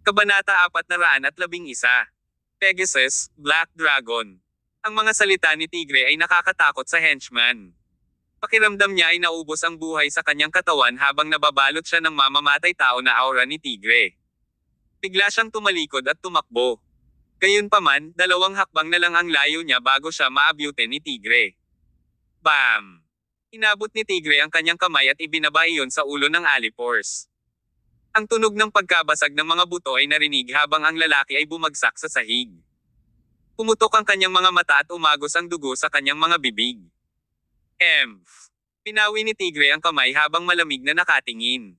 Kabanata 411. Pegasus, Black Dragon. Ang mga salita ni Tigre ay nakakatakot sa henchman. Pakiramdam niya ay naubos ang buhay sa kanyang katawan habang nababalot siya ng mamamatay tao na aura ni Tigre. Bigla siyang tumalikod at tumakbo. Gayunpaman, 2 hakbang na lang ang layo niya bago siya maabyute ni Tigre. Bam! Inabot ni Tigre ang kanyang kamay at ibinaba iyon sa ulo ng Alipors. Ang tunog ng pagkabasag ng mga buto ay narinig habang ang lalaki ay bumagsak sa sahig. Pumutok ang kanyang mga mata at umagos ang dugo sa kanyang mga bibig. Pinawi ni Tigre ang kamay habang malamig na nakatingin.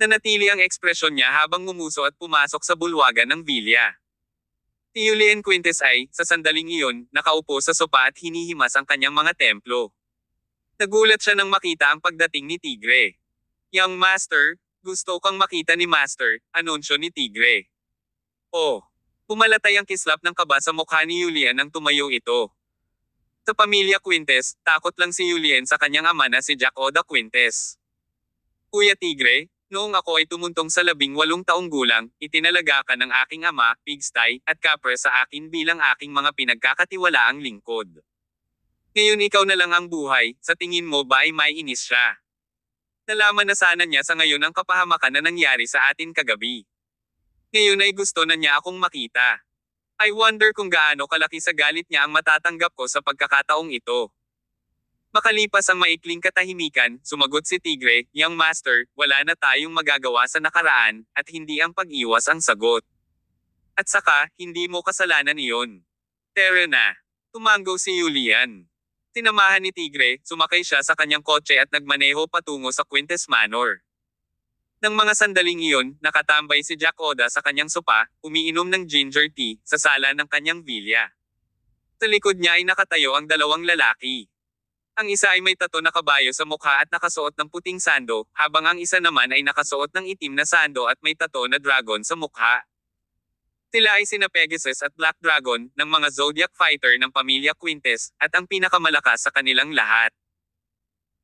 Nanatili ang ekspresyon niya habang ngumuso at pumasok sa bulwagan ng Villa. Si Julien Quintes ay, sa sandaling iyon, nakaupo sa sopa at hinihimas ang kanyang mga templo. Nagulat siya nang makita ang pagdating ni Tigre. "Young Master, gusto kang makita ni Master," anunsyo ni Tigre. Oh! Pumalatay ang kislap ng kaba sa mukha ni Julien nang tumayo ito. Sa pamilya Quintes, takot lang si Julien sa kanyang ama na si Jack Oda Quintes. "Kuya Tigre, noong ako ay tumuntong sa 18 taong gulang, itinalaga ka ng aking ama, Pigsty, at Capre sa akin bilang aking mga pinagkakatiwalaang lingkod. Ngayon ikaw na lang ang buhay, sa tingin mo ba ay may inis siya? Nalaman na sana niya sa ngayon ang kapahamakan na nangyari sa atin kagabi. Ngayon ay gusto na niya akong makita. I wonder kung gaano kalaki sa galit niya ang matatanggap ko sa pagkakataong ito." Makalipas ang maikling katahimikan, sumagot si Tigre, "Young Master, wala na tayong magagawa sa nakaraan, at hindi ang pag-iwas ang sagot. At saka, hindi mo kasalanan iyon. Tara na." Tumango si Julian. Tinamahan ni Tigre, sumakay siya sa kanyang kotse at nagmaneho patungo sa Quintes Manor. Nang mga sandaling iyon, nakatambay si Jack Oda sa kanyang sopa, umiinom ng ginger tea, sa sala ng kanyang villa. Sa likod niya ay nakatayo ang 2 lalaki. Ang isa ay may tato na kabayo sa mukha at nakasuot ng puting sando, habang ang isa naman ay nakasuot ng itim na sando at may tato na dragon sa mukha. Sila ay sina Pegasus at Black Dragon, ng mga Zodiac Fighter ng pamilya Quintes, at ang pinakamalakas sa kanilang lahat.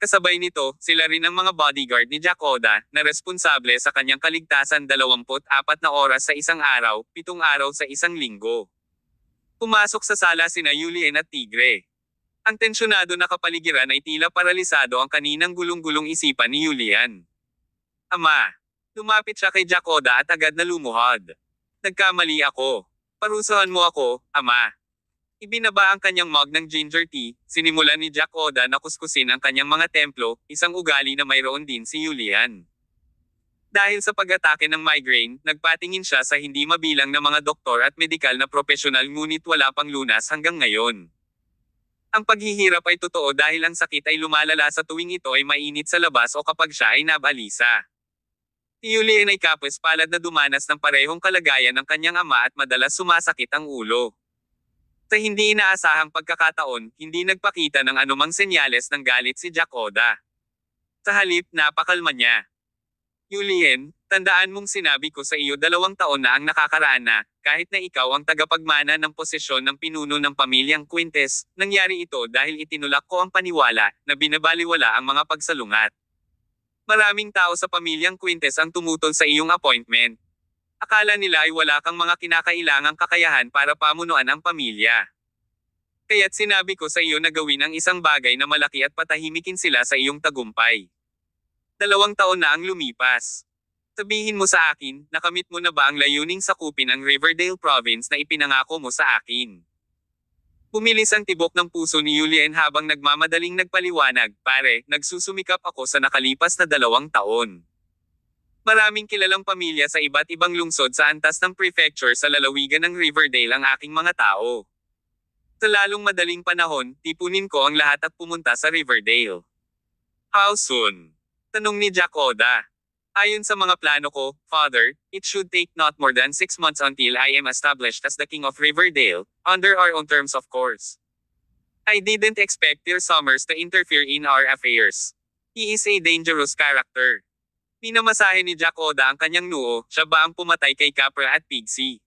Kasabay nito, sila rin ang mga bodyguard ni Jack Oda, na responsable sa kanyang kaligtasan 24 na oras sa isang araw, 7 araw sa isang linggo. Pumasok sa sala sina Julien at Tigre. Ang tensyonado na kapaligiran ay tila paralisado ang kaninang gulong-gulong isipan ni Julian. "Ama!" Lumapit siya kay Jack Oda at agad na lumuhod. "Nagkamali ako. Parusahan mo ako, Ama." Ibinaba ang kanyang mug ng ginger tea, sinimulan ni Jack Oda na kuskusin ang kanyang mga templo, isang ugali na mayroon din si Julian. Dahil sa pag-atake ng migraine, nagpatingin siya sa hindi mabilang na mga doktor at medikal na propesyonal ngunit wala pang lunas hanggang ngayon. Ang paghihirap ay totoo dahil ang sakit ay lumalala sa tuwing ito ay mainit sa labas o kapag siya ay nabalisa. Si Julien ay kapos palad na dumanas ng parehong kalagayan ng kanyang ama at madalas sumasakit ang ulo. Sa hindi inaasahang pagkakataon, hindi nagpakita ng anumang senyales ng galit si Jack Oda. Sa halip, napakalma niya. "Julien, tandaan mong sinabi ko sa iyo 2 taon na ang nakakaraan na, kahit na ikaw ang tagapagmana ng posisyon ng pinuno ng pamilyang Quintes, nangyari ito dahil itinulak ko ang paniwala, na binabaliwala ang mga pagsalungat. Maraming tao sa pamilyang Quintes ang tumutol sa iyong appointment. Akala nila ay wala kang mga kinakailangang kakayahan para pamunuan ang pamilya. Kaya't sinabi ko sa iyo na gawin ang isang bagay na malaki at patahimikin sila sa iyong tagumpay. 2 taon na ang lumipas. Sabihin mo sa akin, nakamit mo na ba ang layuning sakupin ang Riverdale Province na ipinangako mo sa akin?" Bumilis ang tibok ng puso ni Julien habang nagmamadaling nagpaliwanag, "Pare, nagsusumikap ako sa nakalipas na 2 taon. Maraming kilalang pamilya sa iba't ibang lungsod sa antas ng prefecture sa lalawigan ng Riverdale ang aking mga tao. Sa lalong madaling panahon, tipunin ko ang lahat at pumunta sa Riverdale." "How soon?" tanong ni Jack Oda. "Ayon sa mga plano ko, Father, it should take not more than 6 months until I am established as the King of Riverdale, under our own terms of course. I didn't expect Dear Summers to interfere in our affairs. He is a dangerous character." Minamasahe ni Jack Oda ang kanyang noo, siya ba ang pumatay kay Capra at Pigsy?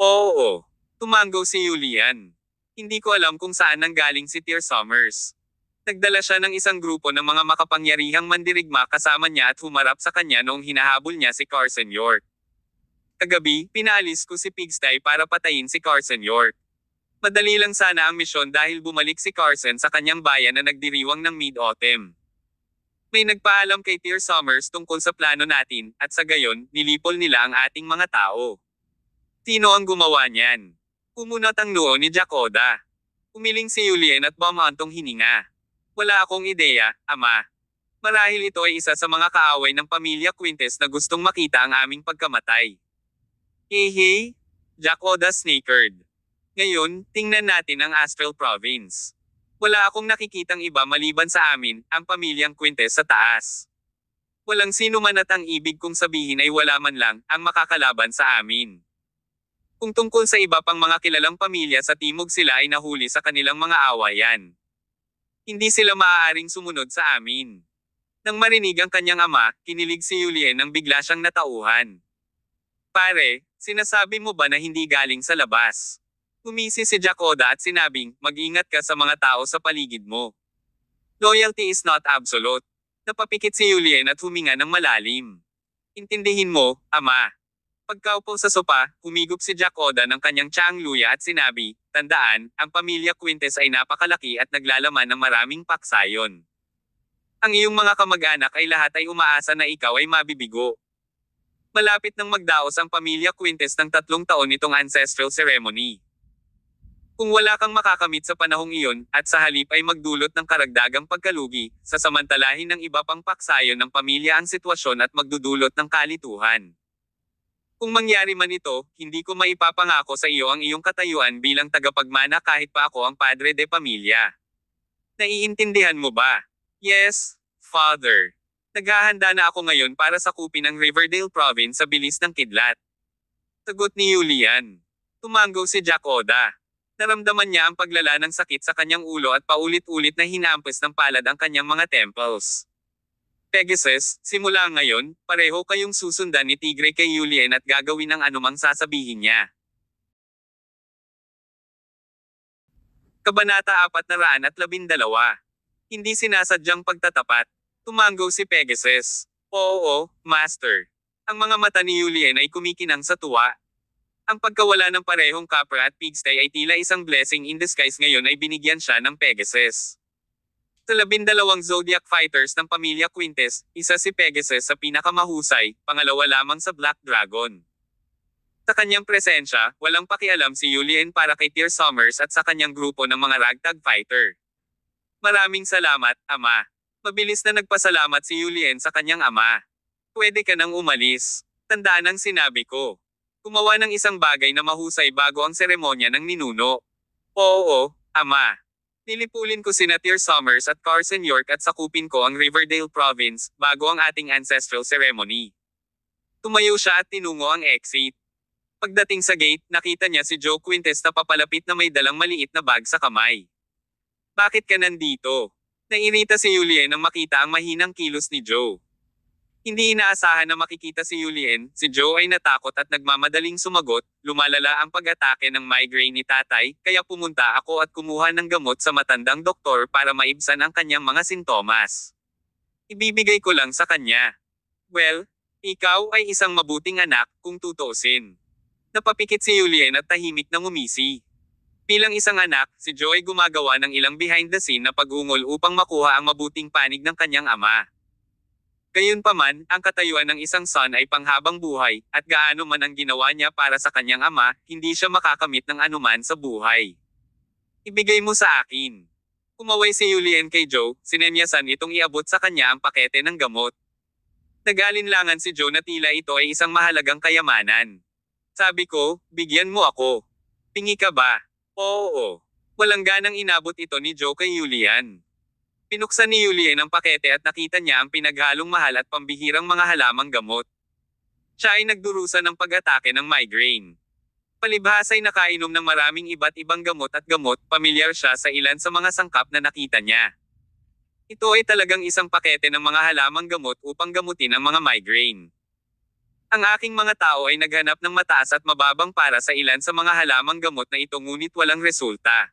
"Oo." Tumango si Julian. "Hindi ko alam kung saan nanggaling si Dear Summers. Nagdala siya ng isang grupo ng mga makapangyarihang mandirigma kasama niya at humarap sa kanya noong hinahabol niya si Carson York. Kagabi, pinaalis ko si Pigstay para patayin si Carson York. Madali lang sana ang misyon dahil bumalik si Carson sa kanyang bayan na nagdiriwang ng mid-autumn. May nagpaalam kay Tyr Summers tungkol sa plano natin, at sa gayon, nilipol nila ang ating mga tao. Sino ang gumawa niyan? Umunat ang noo ni Jack Oda. Umiling si Julien at bumantong hininga. Wala akong ideya, ama. Marahil ito ay isa sa mga kaaway ng pamilya Quintes na gustong makita ang aming pagkamatay. Hey, Jack Oda snickered. Ngayon, tingnan natin ang Astral Province. Wala akong nakikitang iba maliban sa amin, ang pamilyang Quintes sa taas. Walang sino man at ang ibig kong sabihin ay wala man lang ang makakalaban sa amin. Kung tungkol sa iba pang mga kilalang pamilya sa timog sila ay nahuli sa kanilang mga awayan. Hindi sila maaaring sumunod sa amin. Nang marinig ang kanyang ama, kinilig si Julien nang bigla siyang natauhan. Pare, sinasabi mo ba na hindi galing sa labas? Umisi si Jack Oda at sinabing, mag-ingat ka sa mga tao sa paligid mo. Loyalty is not absolute. Napapikit si Julien at huminga ng malalim. Intindihin mo, ama. Pagkaupo sa sopa, humigop si Jack Oda ng kanyang tsaang luya at sinabi, tandaan, ang pamilya Quintes ay napakalaki at naglalaman ng maraming paksayon. Ang iyong mga kamag-anak ay lahat ay umaasa na ikaw ay mabibigo. Malapit nang magdaos ang pamilya Quintes ng 3 taon nitong ancestral ceremony. Kung wala kang makakamit sa panahong iyon, at sa halip ay magdulot ng karagdagang pagkalugi, sasamantalahin ng iba pang paksayon ng pamilya ang sitwasyon at magdudulot ng kalituhan. Kung mangyari man ito, hindi ko maipapangako sa iyo ang iyong katayuan bilang tagapagmana kahit pa ako ang padre de pamilya. Naiintindihan mo ba? Yes, Father. Naghahanda na ako ngayon para sakupin ang Riverdale Province sa bilis ng kidlat. Sagot ni Julian. Tumango si Jack Oda. Naramdaman niya ang paglala ng sakit sa kanyang ulo at paulit-ulit na hinampes ng palad ang kanyang mga temples. Pegasus, simula ngayon, pareho kayong susundan ni Tigre kay Julien at gagawin ang anumang sasabihin niya. Kabanata 412. Hindi sinasadyang pagtatapat. Tumango si Pegasus. Oo, Master. Ang mga mata ni Julien ay kumikinang sa tuwa. Ang pagkawala ng parehong Capra at Pigstay ay tila isang blessing in disguise ngayon ay binigyan siya ng Pegasus. Sa 12 zodiac fighters ng pamilya Quintes, isa si Pegasus sa pinakamahusay, pangalawa lamang sa Black Dragon. Sa kanyang presensya, walang pakialam si Julien para kay Tyr Summers at sa kanyang grupo ng mga ragtag fighter. Maraming salamat, Ama. Mabilis na nagpasalamat si Julien sa kanyang ama. Pwede ka nang umalis. Tandaan ang sinabi ko. Gumawa ng isang bagay na mahusay bago ang seremonya ng ninuno. Oo, Ama. Nilipulin ko sina Tyr Summers at Carson York at sakupin ko ang Riverdale Province bago ang ating ancestral ceremony. Tumayo siya at tinungo ang exit. Pagdating sa gate, nakita niya si Joe Quintes na papalapit na may dalang maliit na bag sa kamay. Bakit ka nandito? Nairita si Julien nang makita ang mahinang kilos ni Joe. Hindi inaasahan na makikita si Julien, si Joe ay natakot at nagmamadaling sumagot, lumalala ang pag-atake ng migraine ni tatay, kaya pumunta ako at kumuha ng gamot sa matandang doktor para maibsan ang kanyang mga sintomas. Ibibigay ko lang sa kanya. Well, ikaw ay isang mabuting anak, kung tutuusin. Napapikit si Julien at tahimik na ngumisi. Bilang isang anak, si Joe ay gumagawa ng ilang behind the scene na pag-ungol upang makuha ang mabuting panig ng kanyang ama. Gayunpaman, ang katayuan ng isang son ay panghabang buhay, at gaano man ang ginawa niya para sa kanyang ama, hindi siya makakamit ng anuman sa buhay. Ibigay mo sa akin. Kumaway si Julien kay Joe, sinemyasan itong iabot sa kanya ang pakete ng gamot. Nag-alinlangan si Joe na tila ito ay isang mahalagang kayamanan. Sabi ko, bigyan mo ako. Pingi ka ba? Oo. Walang ganang inabot ito ni Joe kay Julian. Pinuksan ni Julien ang pakete at nakita niya ang pinaghalong mahal at pambihirang mga halamang gamot. Siya ay nagdurusa ng pag-atake ng migraine. Palibhas ay nakainom ng maraming iba't ibang gamot, pamilyar siya sa ilan sa mga sangkap na nakita niya. Ito ay talagang isang pakete ng mga halamang gamot upang gamutin ang mga migraine. Ang aking mga tao ay naghanap ng mataas at mababang para sa ilan sa mga halamang gamot na ito ngunit walang resulta.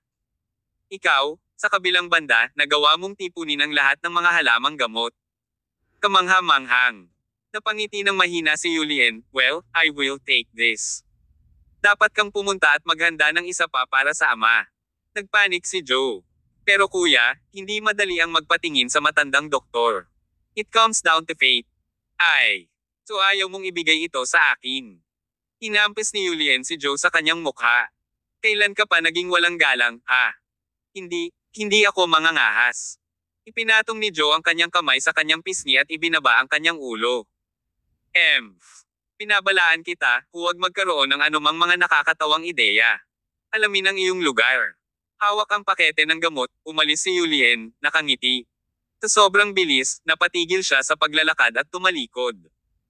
Ikaw, sa kabilang banda, nagawa mong tipunin ang lahat ng mga halamang gamot. Kamangha-manghang. Napangiti ng mahina si Julien, well, I will take this. Dapat kang pumunta at maghanda ng isa pa para sa ama. Nagpanik si Joe. Pero kuya, hindi madali ang magpatingin sa matandang doktor. It comes down to fate. Ay. So ayaw mong ibigay ito sa akin. Inampis ni Julien si Joe sa kanyang mukha. Kailan ka pa naging walang galang, ha? Hindi ako mangangahas. Ipinatong ni Joe ang kanyang kamay sa kanyang pisngi at ibinaba ang kanyang ulo. Pinabalaan kita, huwag magkaroon ng anumang mga nakakatawang ideya. Alamin ang iyong lugar. Hawak ang pakete ng gamot, umalis si Julien, nakangiti. Sa sobrang bilis, napatigil siya sa paglalakad at tumalikod.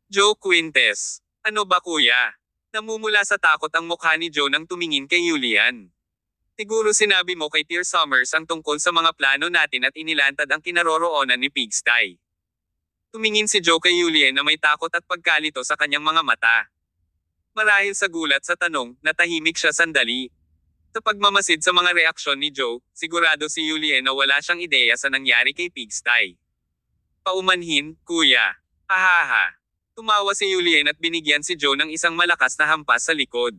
Joe Quintes. Ano ba kuya? Namumula sa takot ang mukha ni Joe nang tumingin kay Julian. Siguro sinabi mo kay Dear Summers ang tungkol sa mga plano natin at inilantad ang kinaroroonan ni Pigsty. Tumingin si Joe kay Julian na may takot at pagkalito sa kanyang mga mata. Marahil sa gulat sa tanong, natahimik siya sandali. Sa pagmamasid sa mga reaksyon ni Joe, sigurado si Julian na wala siyang ideya sa nangyari kay Pigsty. Paumanhin, kuya. Hahaha. Tumawa si Julian at binigyan si Joe ng isang malakas na hampas sa likod.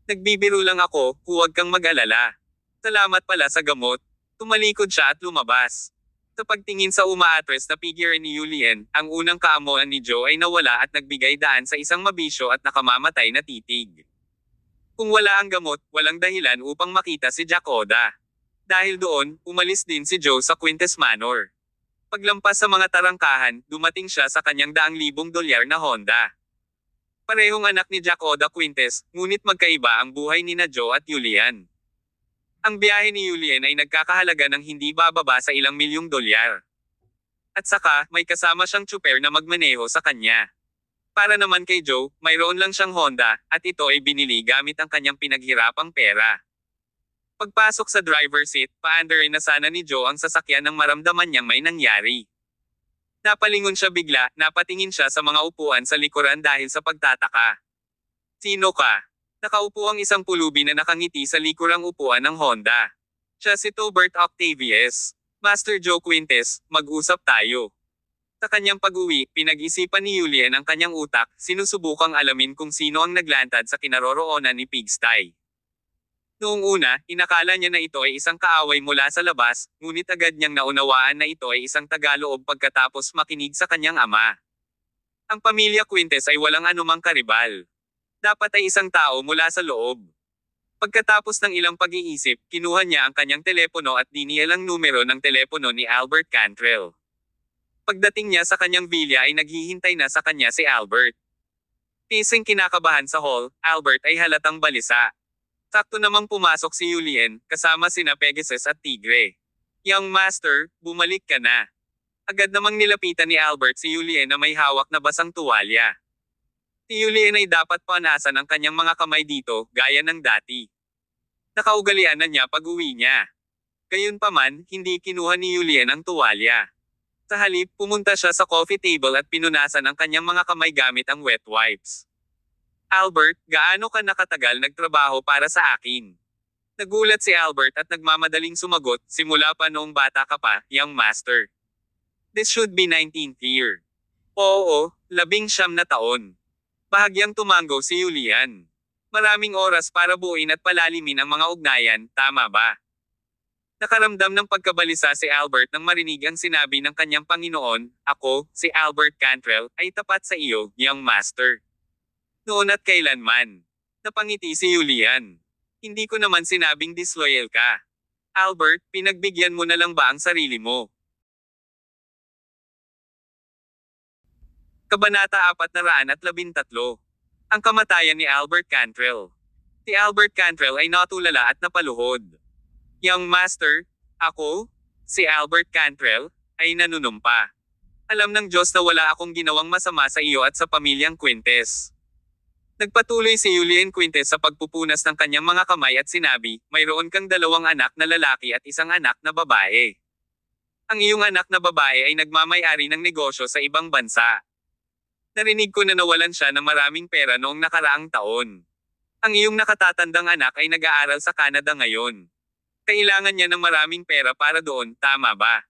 Nagbibiro lang ako, huwag kang mag-alala. Salamat pala sa gamot. Tumalikod siya at lumabas. Sa pagtingin sa umaatres na figure ni Julian, ang unang kaamuan ni Joe ay nawala at nagbigay daan sa isang mabisyo at nakamamatay na titig. Kung wala ang gamot, walang dahilan upang makita si Jack Oda. Dahil doon, umalis din si Joe sa Quintes Manor. Paglampas sa mga tarangkahan, dumating siya sa kanyang $100,000 na Honda. Parehong anak ni Jack Oda Quintes, ngunit magkaiba ang buhay ni na Joe at Julian. Ang biyahe ni Julian ay nagkakahalaga ng hindi bababa sa ilang $1,000,000. At saka, may kasama siyang tsuper na magmaneho sa kanya. Para naman kay Joe, mayroon lang siyang Honda, at ito ay binili gamit ang kanyang pinaghirapang pera. Pagpasok sa driver seat, paandarin na sana ni Joe ang sasakyan nang maramdaman niyang may nangyari. Napalingon siya bigla, napatingin siya sa mga upuan sa likuran dahil sa pagtataka. Sino ka? Nakaupo ang isang pulubi na nakangiti sa likurang upuan ng Honda. Siya si Tobert Octavius. Master Joe Quintes, mag-usap tayo. Sa kanyang pag-uwi, pinag-isipan ni Julian ang kanyang utak, sinusubukang alamin kung sino ang naglantad sa kinaroroonan ni Pigsty. Noong una, inakala niya na ito ay isang kaaway mula sa labas, ngunit agad niyang naunawaan na ito ay isang tagaloob pagkatapos makinig sa kanyang ama. Ang pamilya Quintes ay walang anumang karibal. Dapat ay isang tao mula sa loob. Pagkatapos ng ilang pag-iisip, kinuha niya ang kanyang telepono at diniyal ang numero ng telepono ni Albert Cantrell. Pagdating niya sa kanyang bilya ay naghihintay na sa kanya si Albert. Pising kinakabahan sa hall, Albert ay halatang balisa. Sakto namang pumasok si Julian, kasama sina Pegasus at Tigre. Young Master, bumalik ka na. Agad namang nilapitan ni Albert si Julian na may hawak na basang tuwalya. Si Julian ay dapat panasan ang kanyang mga kamay dito, gaya ng dati. Nakaugalian na niya pag-uwi niya. Gayunpaman, hindi kinuha ni Julian ang tuwalya. Sa halip, pumunta siya sa coffee table at pinunasan ang kanyang mga kamay gamit ang wet wipes. Albert, gaano ka nakatagal nagtrabaho para sa akin? Nagulat si Albert at nagmamadaling sumagot, simula pa noong bata ka pa, young master. This should be 19th year. Oo, 19 na taon. Bahagyang tumango si Julian. Maraming oras para buuin at palalimin ang mga ugnayan, tama ba? Nakaramdam ng pagkabalisa si Albert nang marinig ang sinabi ng kanyang Panginoon, ako, si Albert Cantrell, ay tapat sa iyo, young master. Noon at kailanman. Napangiti si Julian. Hindi ko naman sinabing disloyal ka. Albert, pinagbigyan mo na lang ba ang sarili mo? Kabanata 413. Ang kamatayan ni Albert Cantrell. Si Albert Cantrell ay natulala at napaluhod. Young Master, ako, si Albert Cantrell, ay nanunumpa. Alam ng Diyos na wala akong ginawang masama sa iyo at sa pamilyang Quintes. Nagpatuloy si Julian Quintes sa pagpupunas ng kanyang mga kamay at sinabi, mayroon kang 2 anak na lalaki at 1 anak na babae. Ang iyong anak na babae ay nagmamay-ari ng negosyo sa ibang bansa. Narinig ko na nawalan siya ng maraming pera noong nakaraang taon. Ang iyong nakatatandang anak ay nag-aaral sa Canada ngayon. Kailangan niya ng maraming pera para doon, tama ba?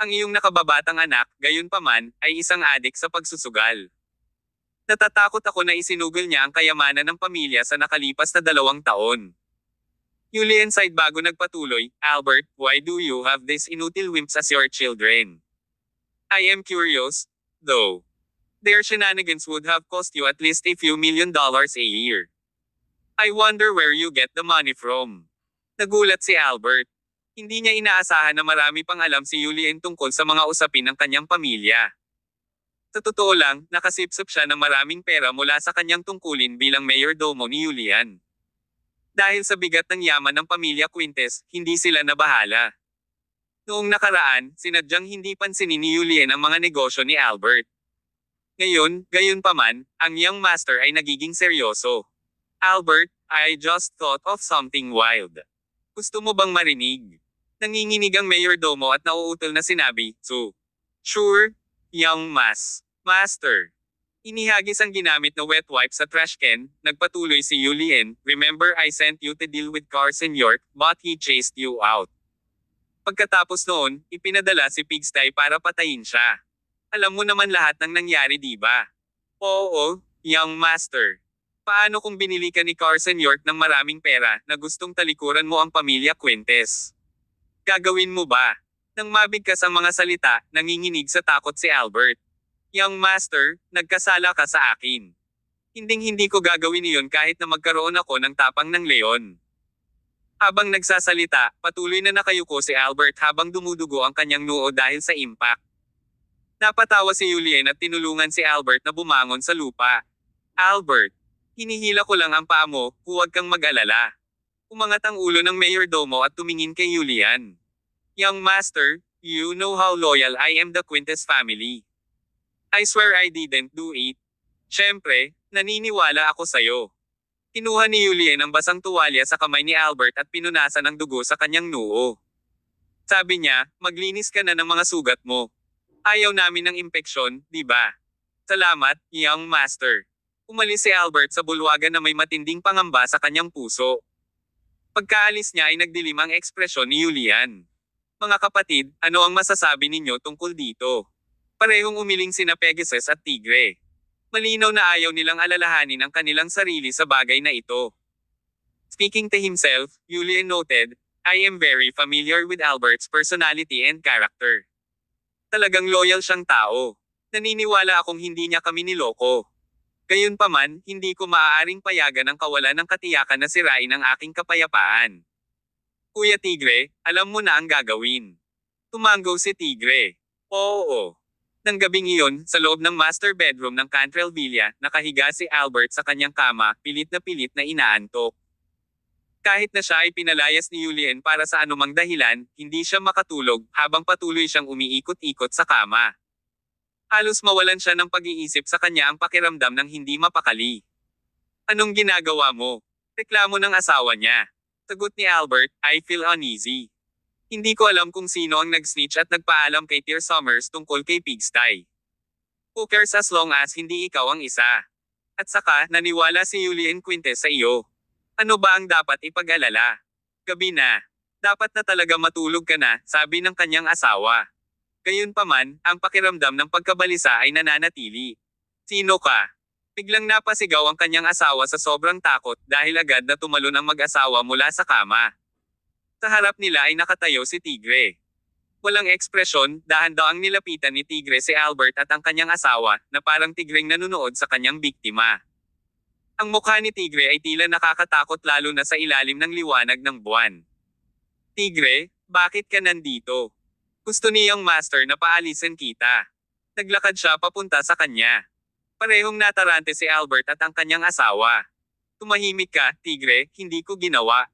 Ang iyong nakababatang anak, gayunpaman, ay isang adik sa pagsusugal. Natatakot ako na isinugol niya ang kayamanan ng pamilya sa nakalipas na 2 taon. Julian sighed bago nagpatuloy, Albert, why do you have these inutile wimps as your children? I am curious, though. Their shenanigans would have cost you at least a few $1,000,000 a year. I wonder where you get the money from. Nagulat si Albert. Hindi niya inaasahan na marami pang alam si Julian tungkol sa mga usapin ng kanyang pamilya. Sa totoo lang, nakasipsip siya ng maraming pera mula sa kanyang tungkulin bilang mayordomo ni Julian. Dahil sa bigat ng yaman ng pamilya Quintes, hindi sila nabahala. Noong nakaraan, sinadyang hindi pansinin ni Julian ang mga negosyo ni Albert. Ngayon, gayunpaman, ang young master ay nagiging seryoso. Albert, I just thought of something wild. Gusto mo bang marinig? Nanginginig ang mayordomo at nauutol na sinabi, so. Sure, young master. Inihagis ang ginamit na wet wipe sa trash can, nagpatuloy si Julian, remember I sent you to deal with Carson York, but he chased you out. Pagkatapos noon, ipinadala si Pigsty para patayin siya. Alam mo naman lahat ng nangyari diba? Oo, young master. Paano kung binili ka ni Carson York ng maraming pera na gustong talikuran mo ang pamilya Quintes? Gagawin mo ba? Nang mabigkas ang mga salita, nanginginig sa takot si Albert. Young master, nagkasala ka sa akin. Hinding-hindi ko gagawin iyon kahit na magkaroon ako ng tapang ng leon. Habang nagsasalita, patuloy na nakayuko si Albert habang dumudugo ang kanyang noo dahil sa impact. Napatawa si Julian at tinulungan si Albert na bumangon sa lupa. Albert, hinihila ko lang ang paa mo, huwag kang mag-alala. Umangat ang ulo ng mayordomo at tumingin kay Julian. Young master, you know how loyal I am the Quintes family. I swear I didn't do it. Siyempre, naniniwala ako sayo. Kinuha ni Julian ang basang tuwalya sa kamay ni Albert at pinunasan ang dugo sa kanyang noo. Sabi niya, maglinis ka na ng mga sugat mo. Ayaw namin ng impeksyon, di ba? Salamat, young master. Umalis si Albert sa bulwagan na may matinding pangamba sa kanyang puso. Pagkaalis niya ay nagdilim ang ekspresyon ni Julian. Mga kapatid, ano ang masasabi ninyo tungkol dito? Parehong umiling sina Pegasus at Tigre. Malinaw na ayaw nilang alalahanin ang kanilang sarili sa bagay na ito. Speaking to himself, Julian noted, I am very familiar with Albert's personality and character. Talagang loyal siyang tao. Naniniwala akong hindi niya kami niloko. Gayunpaman, hindi ko maaaring payagan ang kawalan ng katiyakan na sirain ang aking kapayapaan. Kuya Tigre, alam mo na ang gagawin. Tumanggo si Tigre. Oo. Nang gabing iyon, sa loob ng master bedroom ng Cantrell Villa, nakahiga si Albert sa kanyang kama, pilit na inaantok. Kahit na siya ay pinalayas ni Julian para sa anumang dahilan, hindi siya makatulog, habang patuloy siyang umiikot-ikot sa kama. Halos mawalan siya ng pag-iisip sa kanya ang pakiramdam ng hindi mapakali. Anong ginagawa mo? Reklamo ng asawa niya. Sagot ni Albert, I feel uneasy. Hindi ko alam kung sino ang nag-snitch at nagpaalam kay Tear Summers tungkol kay Pigsty. Who cares as long as hindi ikaw ang isa? At saka, naniwala si Julian Quintes sa iyo. Ano ba ang dapat ipag-alala? Gabi na. Dapat na talaga matulog ka na, sabi ng kanyang asawa. Gayunpaman, ang pakiramdam ng pagkabalisa ay nananatili. Sino ka? Biglang napasigaw ang kanyang asawa sa sobrang takot dahil agad na tumalon ang mag-asawa mula sa kama. Sa harap nila ay nakatayo si Tigre. Walang ekspresyon, dahan-daang nilapitan ni Tigre si Albert at ang kanyang asawa, na parang tigreng nanunood sa kanyang biktima. Ang mukha ni Tigre ay tila nakakatakot lalo na sa ilalim ng liwanag ng buwan. Tigre, bakit ka nandito? Gusto niyang master na paalisin kita. Naglakad siya papunta sa kanya. Parehong natarante si Albert at ang kanyang asawa. Tumahimik ka, Tigre, hindi ko ginawa.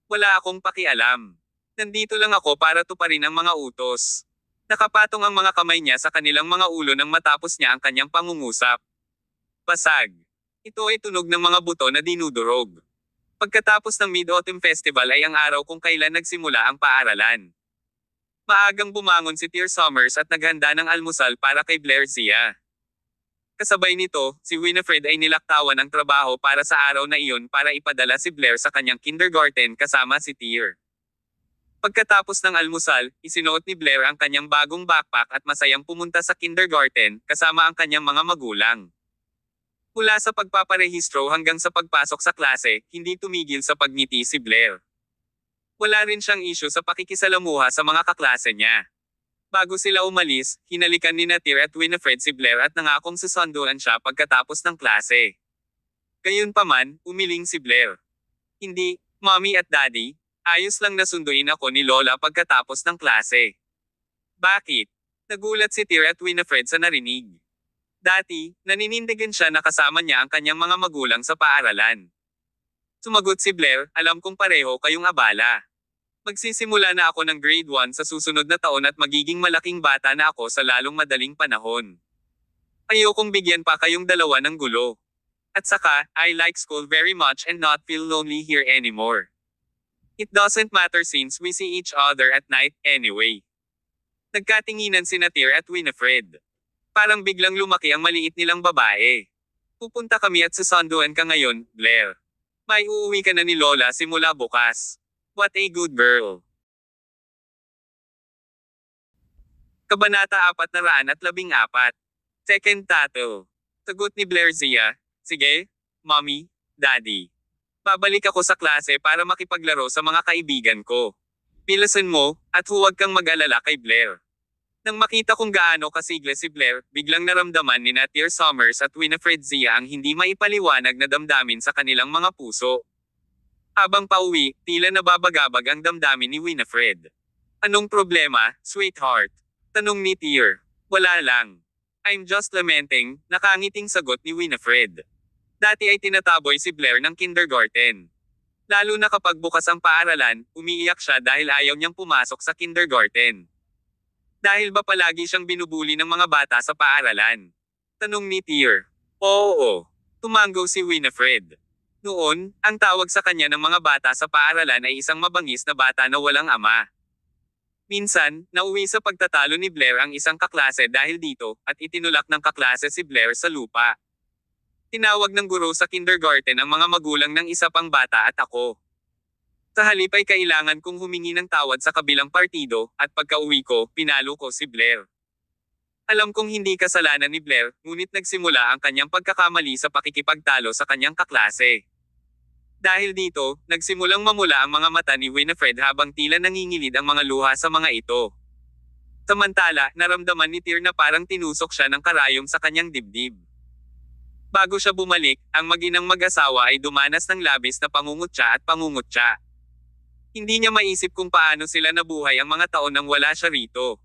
Wala akong pakialam. Nandito lang ako para tuparin ang mga utos. Nakapatong ang mga kamay niya sa kanilang mga ulo nang matapos niya ang kanyang pangungusap. Basag. Ito ay tunog ng mga buto na dinudurog. Pagkatapos ng Mid-Autumn Festival ay ang araw kung kailan nagsimula ang paaralan. Maagang bumangon si Tear Summers at naghanda ng almusal para kay Blair Zia. Kasabay nito, si Winifred ay nilaktawan ng trabaho para sa araw na iyon para ipadala si Blair sa kanyang kindergarten kasama si Tear. Pagkatapos ng almusal, isinuot ni Blair ang kanyang bagong backpack at masayang pumunta sa kindergarten, kasama ang kanyang mga magulang. Mula sa pagpaparehistro hanggang sa pagpasok sa klase, hindi tumigil sa pagngiti si Blair. Wala rin siyang issue sa pakikisalamuha sa mga kaklase niya. Bago sila umalis, hinalikan ni Natir at Winifred si Blair at nangakong susunduan siya pagkatapos ng klase. Gayunpaman, umiling si Blair. Hindi, Mommy at Daddy, ayos lang na sunduin ako ni Lola pagkatapos ng klase. Bakit? Nagulat si Tir at Winifred sa narinig. Dati, naninindigan siya na kasama niya ang kanyang mga magulang sa paaralan. Sumagot si Blair, alam kong pareho kayong abala. Magsisimula na ako ng grade 1 sa susunod na taon at magiging malaking bata na ako sa lalong madaling panahon. Ayokong bigyan pa kayong dalawa ng gulo. At saka, I like school very much and not feel lonely here anymore. It doesn't matter since we see each other at night, anyway. Nagkatinginan si Natir at Winifred. Parang biglang lumaki ang maliit nilang babae. Pupunta kami at susunduan ka ngayon, Blair. May uuwi ka na ni Lola simula bukas. What a good girl. Kabanata 414. Second Tattoo. Sagot ni Blair Zia, sige, Mommy, Daddy. Babalik ako sa klase para makipaglaro sa mga kaibigan ko. Pilasan mo, at huwag kang mag-alala kay Blair. Nang makita kung gaano kasigla si Blair, biglang naramdaman ni Natir Summers at Winifred Zia ang hindi maipaliwanag na damdamin sa kanilang mga puso. Habang pauwi, tila nababagabag ang damdamin ni Winifred. Anong problema, sweetheart? Tanong ni Tir. Wala lang. I'm just lamenting, nakangiting sagot ni Winifred. Dati ay tinataboy si Blair ng kindergarten. Lalo na kapag bukas ang paaralan, umiiyak siya dahil ayaw niyang pumasok sa kindergarten. Dahil ba palagi siyang binubuli ng mga bata sa paaralan? Tanong ni Tir. Oo. Tumanggo si Winifred. Noon, ang tawag sa kanya ng mga bata sa paaralan ay isang mabangis na bata na walang ama. Minsan, nauwi sa pagtatalo ni Blair ang isang kaklase dahil dito, at itinulak ng kaklase si Blair sa lupa. Tinawag ng guro sa kindergarten ang mga magulang ng isa pang bata at ako. Sa halip ay kailangan kong humingi ng tawad sa kabilang partido, at pagka-uwi ko, pinalo ko si Blair. Alam kong hindi kasalanan ni Blair, ngunit nagsimula ang kanyang pagkakamali sa pakikipagtalo sa kanyang kaklase. Dahil dito, nagsimulang mamula ang mga mata ni Winifred habang tila nangingilid ang mga luha sa mga ito. Samantala, naramdaman ni Tir na parang tinusok siya ng karayom sa kanyang dibdib. Bago siya bumalik, ang mag-inang mag-asawa ay dumanas ng labis na pangungutya at pangungutya. Hindi niya maisip kung paano sila nabuhay ang mga taon nang wala siya rito.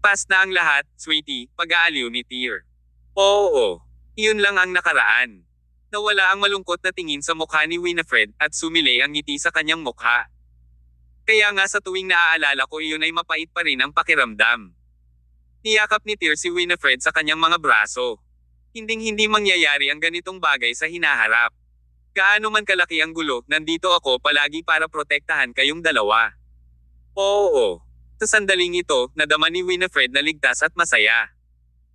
Past na ang lahat, sweetie, pag-aaliw ni Tir. Oo, iyon lang ang nakaraan. Nawala ang malungkot na tingin sa mukha ni Winifred at sumilay ang ngiti sa kanyang mukha. Kaya nga sa tuwing naaalala ko iyon ay mapait pa rin ang pakiramdam. Niyakap ni Tir si Winifred sa kanyang mga braso. Hinding-hindi mangyayari ang ganitong bagay sa hinaharap. Gaano man kalaki ang gulo, nandito ako palagi para protektahan kayong dalawa. Oo. Sa sandaling ito, nadama ni Winifred na ligtas at masaya.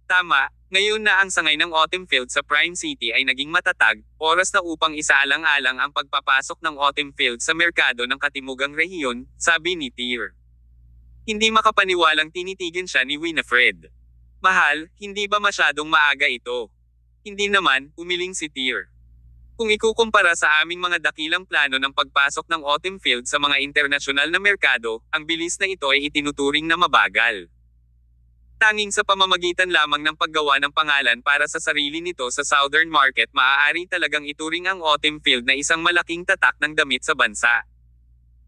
Tama, ngayon na ang sangay ng autumn field sa Prime City ay naging matatag, oras na upang isaalang-alang ang pagpapasok ng autumn field sa merkado ng Katimugang Rehiyon, sabi ni Tir. Hindi makapaniwalang tinitigan siya ni Winifred. Mahal, hindi ba masyadong maaga ito? Hindi naman, umiling si Tir. Kung ikukumpara sa aming mga dakilang plano ng pagpasok ng autumn field sa mga internasyonal na merkado, ang bilis na ito ay itinuturing na mabagal. Tanging sa pamamagitan lamang ng paggawa ng pangalan para sa sarili nito sa Southern Market maaari talagang ituring ang autumn field na isang malaking tatak ng damit sa bansa.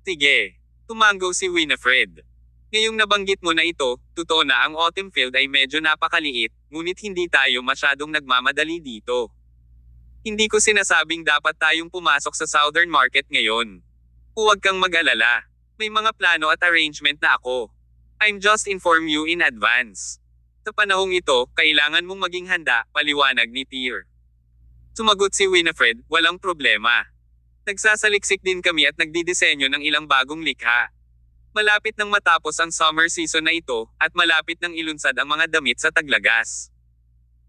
Sige. Tumanggo si Winifred. Ngayong nabanggit mo na ito, totoo na ang autumn field ay medyo napakaliit, ngunit hindi tayo masyadong nagmamadali dito. Hindi ko sinasabing dapat tayong pumasok sa Southern Market ngayon. Huwag kang mag-alala. May mga plano at arrangement na ako. I'm just inform you in advance. Sa panahong ito, kailangan mong maging handa, paliwanag ni Tir. Sumagot si Winifred, walang problema. Nagsasaliksik din kami at nagdidisenyo ng ilang bagong likha. Malapit nang matapos ang summer season na ito, at malapit nang ilunsad ang mga damit sa taglagas.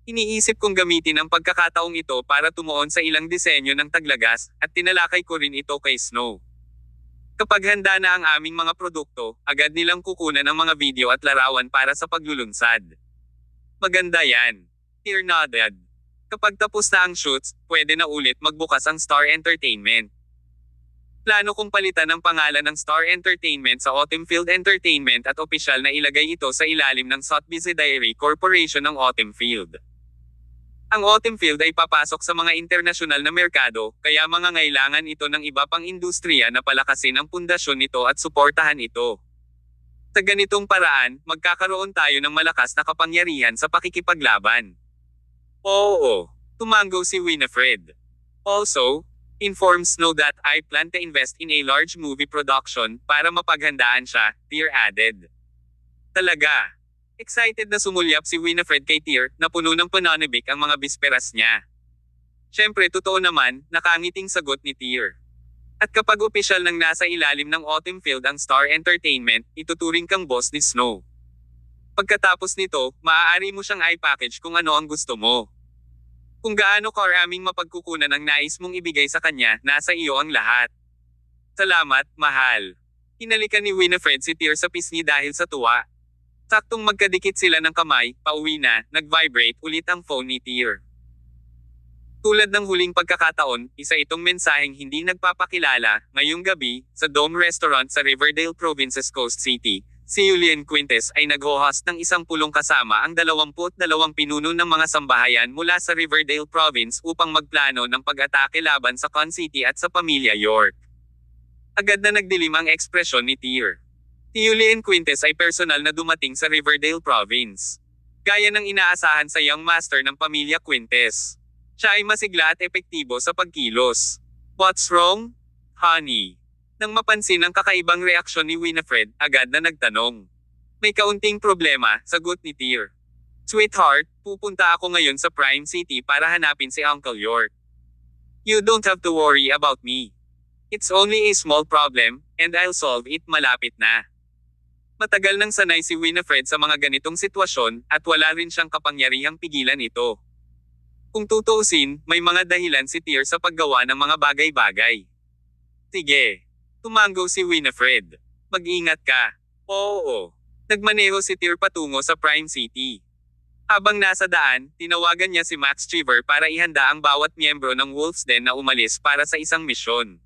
Iniisip kong gamitin ang pagkakataong ito para tumuon sa ilang disenyo ng taglagas, at tinalakay ko rin ito kay Snow. Kapag handa na ang aming mga produkto, agad nilang kukunan ang mga video at larawan para sa paglulunsad. Maganda yan. Tier nodded. Kapag tapos na ang shoots, pwede na ulit magbukas ang Star Entertainment. Plano kong palitan ang pangalan ng Star Entertainment sa Autumn Field Entertainment at opisyal na ilagay ito sa ilalim ng Sotheby's Diary Corporation ng Autumn Field. Ang Autumn Field ay papasok sa mga internasyonal na merkado, kaya mangangailangan ito ng iba pang industriya na palakasin ang pundasyon nito at suportahan ito. Sa ganitong paraan, magkakaroon tayo ng malakas na kapangyarihan sa pakikipaglaban. Oo, tumango si Winifred. Also, informs Snow that I plan to invest in a large movie production para mapaghandaan siya, Tier added. Talaga. Excited na sumulyap si Winifred kay Tier, na puno ng pananabik ang mga bisperas niya. Siyempre totoo naman, nakangiting sagot ni Tier. At kapag opisyal nang nasa ilalim ng Autumn Field ang Star Entertainment, ituturing kang boss ni Snow. Pagkatapos nito, maaari mo siyang i-package kung ano ang gusto mo. Kung gaano karaming mapagkukunan ang nais mong ibigay sa kanya, nasa iyo ang lahat. Salamat, mahal. Hinalikan ni Winifred si Tier sa pisngi dahil sa tuwa. Saktong magkadikit sila ng kamay, pauwi na, nag-vibrate ulit ang phone ni Tier. Tulad ng huling pagkakataon, isa itong mensaheng hindi nagpapakilala. Ngayong gabi, sa Dome Restaurant sa Riverdale Provinces Coast City, si Julian Quintes ay nag-host ng isang pulong kasama ang 22 pinuno ng mga sambahayan mula sa Riverdale Province upang magplano ng pag-atake laban sa Con City at sa pamilya York. Agad na nagdilim ang ekspresyon ni Tier. Si Julian Quintes ay personal na dumating sa Riverdale Province. Gaya ng inaasahan sa young master ng pamilya Quintes. Siya ay masigla at epektibo sa pagkilos. What's wrong, honey? Nang mapansin ang kakaibang reaksyon ni Winifred, agad na nagtanong. May kaunting problema, sagot ni Tier. Sweetheart, pupunta ako ngayon sa Prime City para hanapin si Uncle York. You don't have to worry about me. It's only a small problem, and I'll solve it malapit na. Matagal nang sanay si Winifred sa mga ganitong sitwasyon, at wala rin siyang kapangyarihang pigilan ito. Kung tutuusin, may mga dahilan si Tier sa paggawa ng mga bagay-bagay. Sige. Tumango si Winifred. Mag-ingat ka. Oo. Nagmaneho si Tier patungo sa Prime City. Habang nasa daan, tinawagan niya si Max Cheever para ihanda ang bawat miyembro ng Wolf's Den na umalis para sa isang misyon.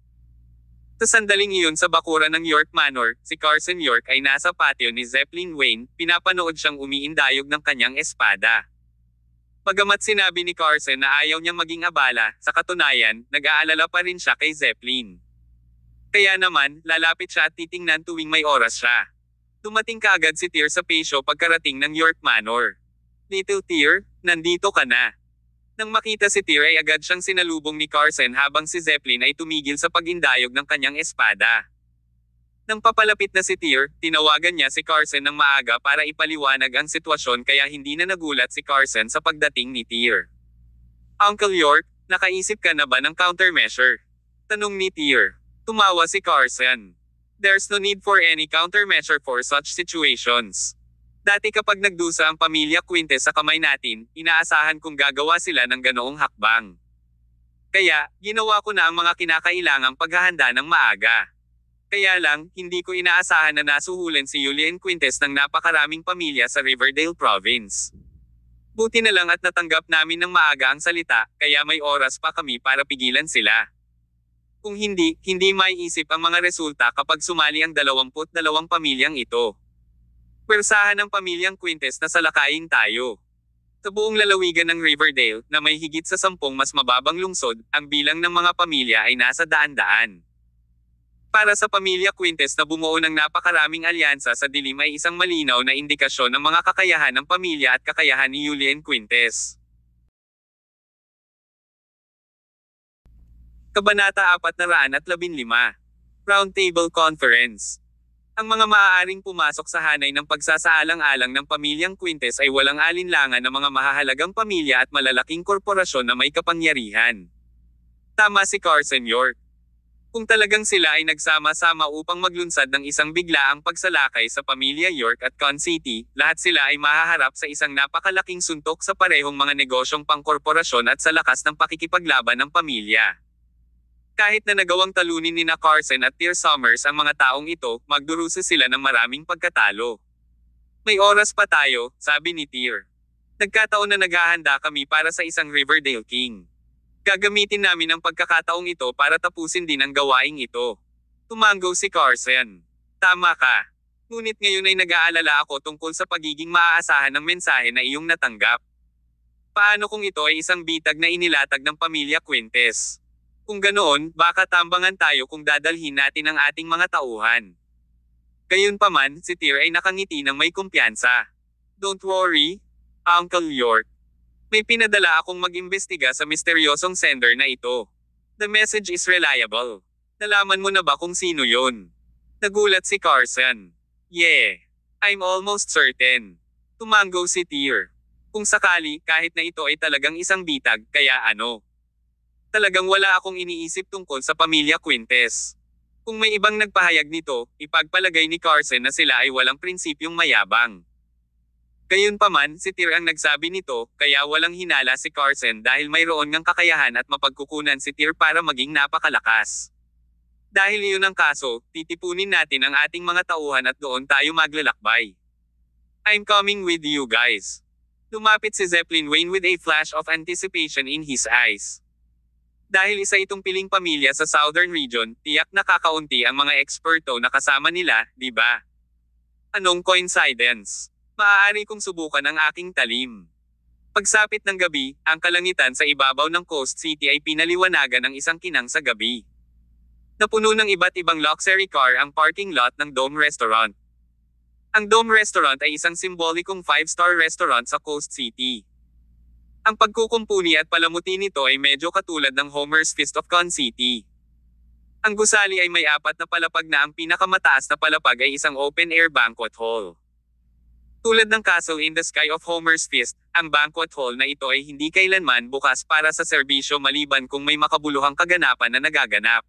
Sa sandaling iyon sa bakuran ng York Manor, si Carson York ay nasa patio ni Zeppelin Wayne, pinapanood siyang umiindayog ng kanyang espada. Bagamat sinabi ni Carson na ayaw niyang maging abala, sa katunayan, nag-aalala pa rin siya kay Zeppelin. Kaya naman, lalapit siya at titingnan tuwing may oras siya. Dumating kaagad si Tier sa patio pagkarating ng York Manor. Little Tier, nandito ka na. Nang makita si Tier ay agad siyang sinalubong ni Carson habang si Zeppelin ay tumigil sa pag-indayog ng kanyang espada. Nang papalapit na si Tier, tinawagan niya si Carson ng maaga para ipaliwanag ang sitwasyon kaya hindi na nagulat si Carson sa pagdating ni Tier. Uncle York, nakaisip ka na ba ng countermeasure? Tanong ni Tier. Tumawa si Carson. There's no need for any countermeasure for such situations. Dati kapag nagdusa ang pamilya Quintes sa kamay natin, inaasahan kong gagawa sila ng ganoong hakbang. Kaya, ginawa ko na ang mga kinakailangang paghahanda ng maaga. Kaya lang, hindi ko inaasahan na nasuhulan si Julian Quintes ng napakaraming pamilya sa Riverdale Province. Buti na lang at natanggap namin ng maaga ang salita, kaya may oras pa kami para pigilan sila. Kung hindi maiisip ang mga resulta kapag sumali ang 22 pamilyang ito. Pwersahan ng pamilyang Quintes na salakayin tayo. Sa buong lalawigan ng Riverdale, na may higit sa 10 mas mababang lungsod, ang bilang ng mga pamilya ay nasa daan-daan. Para sa pamilya Quintes na bumuo ng napakaraming alyansa sa dilim ay isang malinaw na indikasyon ng mga kakayahan ng pamilya at kakayahan ni Julian Quintes. Kabanata 415. Roundtable Conference. Ang mga maaaring pumasok sa hanay ng pagsasaalang-alang ng pamilyang Quintes ay walang alinlangan na mga mahahalagang pamilya at malalaking korporasyon na may kapangyarihan. Tama si Carson York. Kung talagang sila ay nagsama-sama upang maglunsad ng isang biglaang pagsalakay sa pamilya York at Con City, lahat sila ay mahaharap sa isang napakalaking suntok sa parehong mga negosyong pangkorporasyon at sa lakas ng pakikipaglaban ng pamilya. Kahit na nagawang talunin ni na Carson at Tyr Summers ang mga taong ito, magdurusa sila ng maraming pagkatalo. May oras pa tayo, sabi ni Tyr. Nagkataon na naghahanda kami para sa isang Riverdale King. Gagamitin namin ang pagkakataong ito para tapusin din ang gawaing ito. Tumango si Carson. Tama ka. Ngunit ngayon ay nag-aalala ako tungkol sa pagiging maaasahan ng mensahe na iyong natanggap. Paano kung ito ay isang bitag na inilatag ng pamilya Quintes? Kung ganoon, baka tambangan tayo kung dadalhin natin ang ating mga tauhan. Gayunpaman, si Tyr ay nakangiti ng may kumpiyansa. Don't worry, Uncle York. May pinadala akong mag-imbestiga sa misteryosong sender na ito. The message is reliable. Nalaman mo na ba kung sino yon? Nagulat si Carson. Yeah. I'm almost certain. Tumango si Tyr. Kung sakali, kahit na ito ay talagang isang bitag, kaya ano? Talagang wala akong iniisip tungkol sa pamilya Quintes. Kung may ibang nagpahayag nito, ipagpalagay ni Carson na sila ay walang prinsipyong mayabang. Gayunpaman, si Tyr ang nagsabi nito, kaya walang hinala si Carson dahil mayroon ngang kakayahan at mapagkukunan si Tyr para maging napakalakas. Dahil iyon ang kaso, titipunin natin ang ating mga tauhan at doon tayo maglalakbay. I'm coming with you guys. Lumapit si Zeppelin Wayne with a flash of anticipation in his eyes. Dahil isa itong piling pamilya sa Southern Region, tiyak na kakaunti ang mga eksperto na kasama nila, di ba? Anong coincidence? Maaari kong subukan ang aking talim. Pagsapit ng gabi, ang kalangitan sa ibabaw ng Coast City ay pinaliwanagan ng isang kinang sa gabi. Napuno ng iba't ibang luxury car ang parking lot ng Dome Restaurant. Ang Dome Restaurant ay isang simbolikong 5-star restaurant sa Coast City. Ang pagkukumpuni at palamuti nito ay medyo katulad ng Homer's Feast of Con City. Ang gusali ay may 4 na palapag na ang pinakamataas na palapag ay isang open-air banquet hall. Tulad ng Castle in the Sky of Homer's Feast, ang banquet hall na ito ay hindi kailanman bukas para sa serbisyo maliban kung may makabuluhang kaganapan na nagaganap.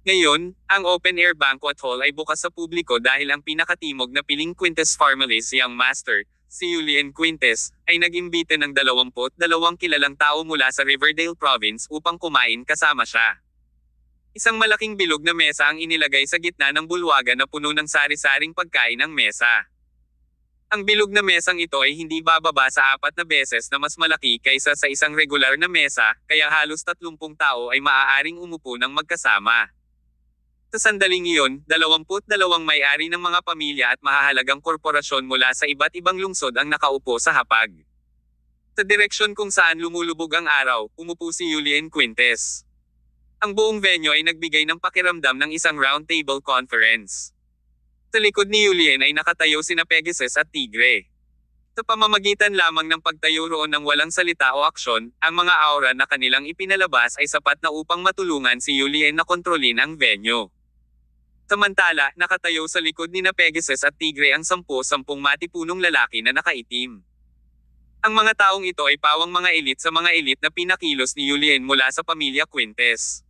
Ngayon, ang open-air banquet hall ay bukas sa publiko dahil ang pinakatimog na piling Quintes Families Young Master, si Julian Quintes, ay nag-imbita ng 22 kilalang tao mula sa Riverdale Province upang kumain kasama siya. Isang malaking bilog na mesa ang inilagay sa gitna ng bulwagan na puno ng sari-saring pagkain ang mesa. Ang bilog na mesang ito ay hindi bababa sa 4 na beses na mas malaki kaysa sa isang regular na mesa, kaya halos 30 tao ay maaaring umupo ng magkasama. Sa sandaling iyon, 22 may-ari ng mga pamilya at mahahalagang korporasyon mula sa iba't ibang lungsod ang nakaupo sa hapag. Sa direksyon kung saan lumulubog ang araw, umupo si Julian Quintes. Ang buong venue ay nagbigay ng pakiramdam ng isang round table conference. Sa likod ni Julian ay nakatayo sina Pegasus at Tigre. Sa pamamagitan lamang ng pagtayo roon ng walang salita o aksyon, ang mga aura na kanilang ipinalabas ay sapat na upang matulungan si Julian na kontrolin ang venue. Samantala, nakatayo sa likod ni na Pegasus at Tigre ang 10 matipunong lalaki na nakaitim. Ang mga taong ito ay pawang mga elit sa mga elit na pinakilos ni Julian mula sa pamilya Quintes.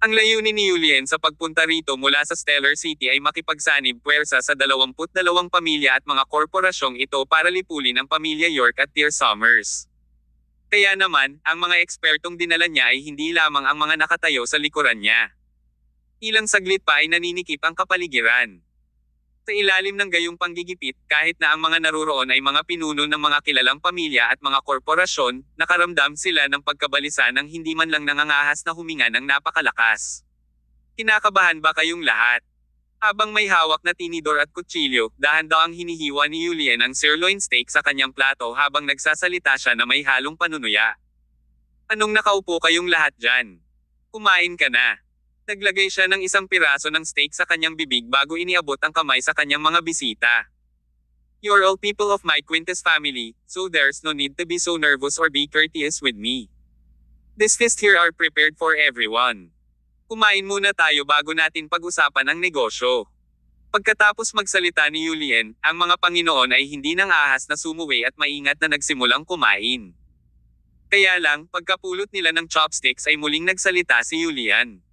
Ang layunin ni Julian sa pagpunta rito mula sa Stellar City ay makipagsanib puwersa sa 22 pamilya at mga korporasyong ito para lipulin ang pamilya York at Tyr Summers. Kaya naman, ang mga ekspertong dinala niya ay hindi lamang ang mga nakatayo sa likuran niya. Ilang saglit pa ay naninikip ang kapaligiran. Sa ilalim ng gayong panggigipit, kahit na ang mga naruroon ay mga pinuno ng mga kilalang pamilya at mga korporasyon, nakaramdam sila ng pagkabalisa ng hindi man lang nangangahas na huminga ng napakalakas. Kinakabahan ba kayong lahat? Habang may hawak na tinidor at kutsilyo, dahan-dahang hinihiwa ni Julian ang sirloin steak sa kanyang plato habang nagsasalita siya na may halong panunuya. Anong nakaupo kayong lahat dyan? Kumain ka na. Naglagay siya ng isang piraso ng steak sa kanyang bibig bago iniabot ang kamay sa kanyang mga bisita. You're all people of my Quintes family, so there's no need to be so nervous or be courteous with me. This feast here are prepared for everyone. Kumain muna tayo bago natin pag-usapan ang negosyo. Pagkatapos magsalita ni Julian, ang mga Panginoon ay hindi nang ahas na sumuwi at maingat na nagsimulang kumain. Kaya lang, pagkapulot nila ng chopsticks ay muling nagsalita si Julian.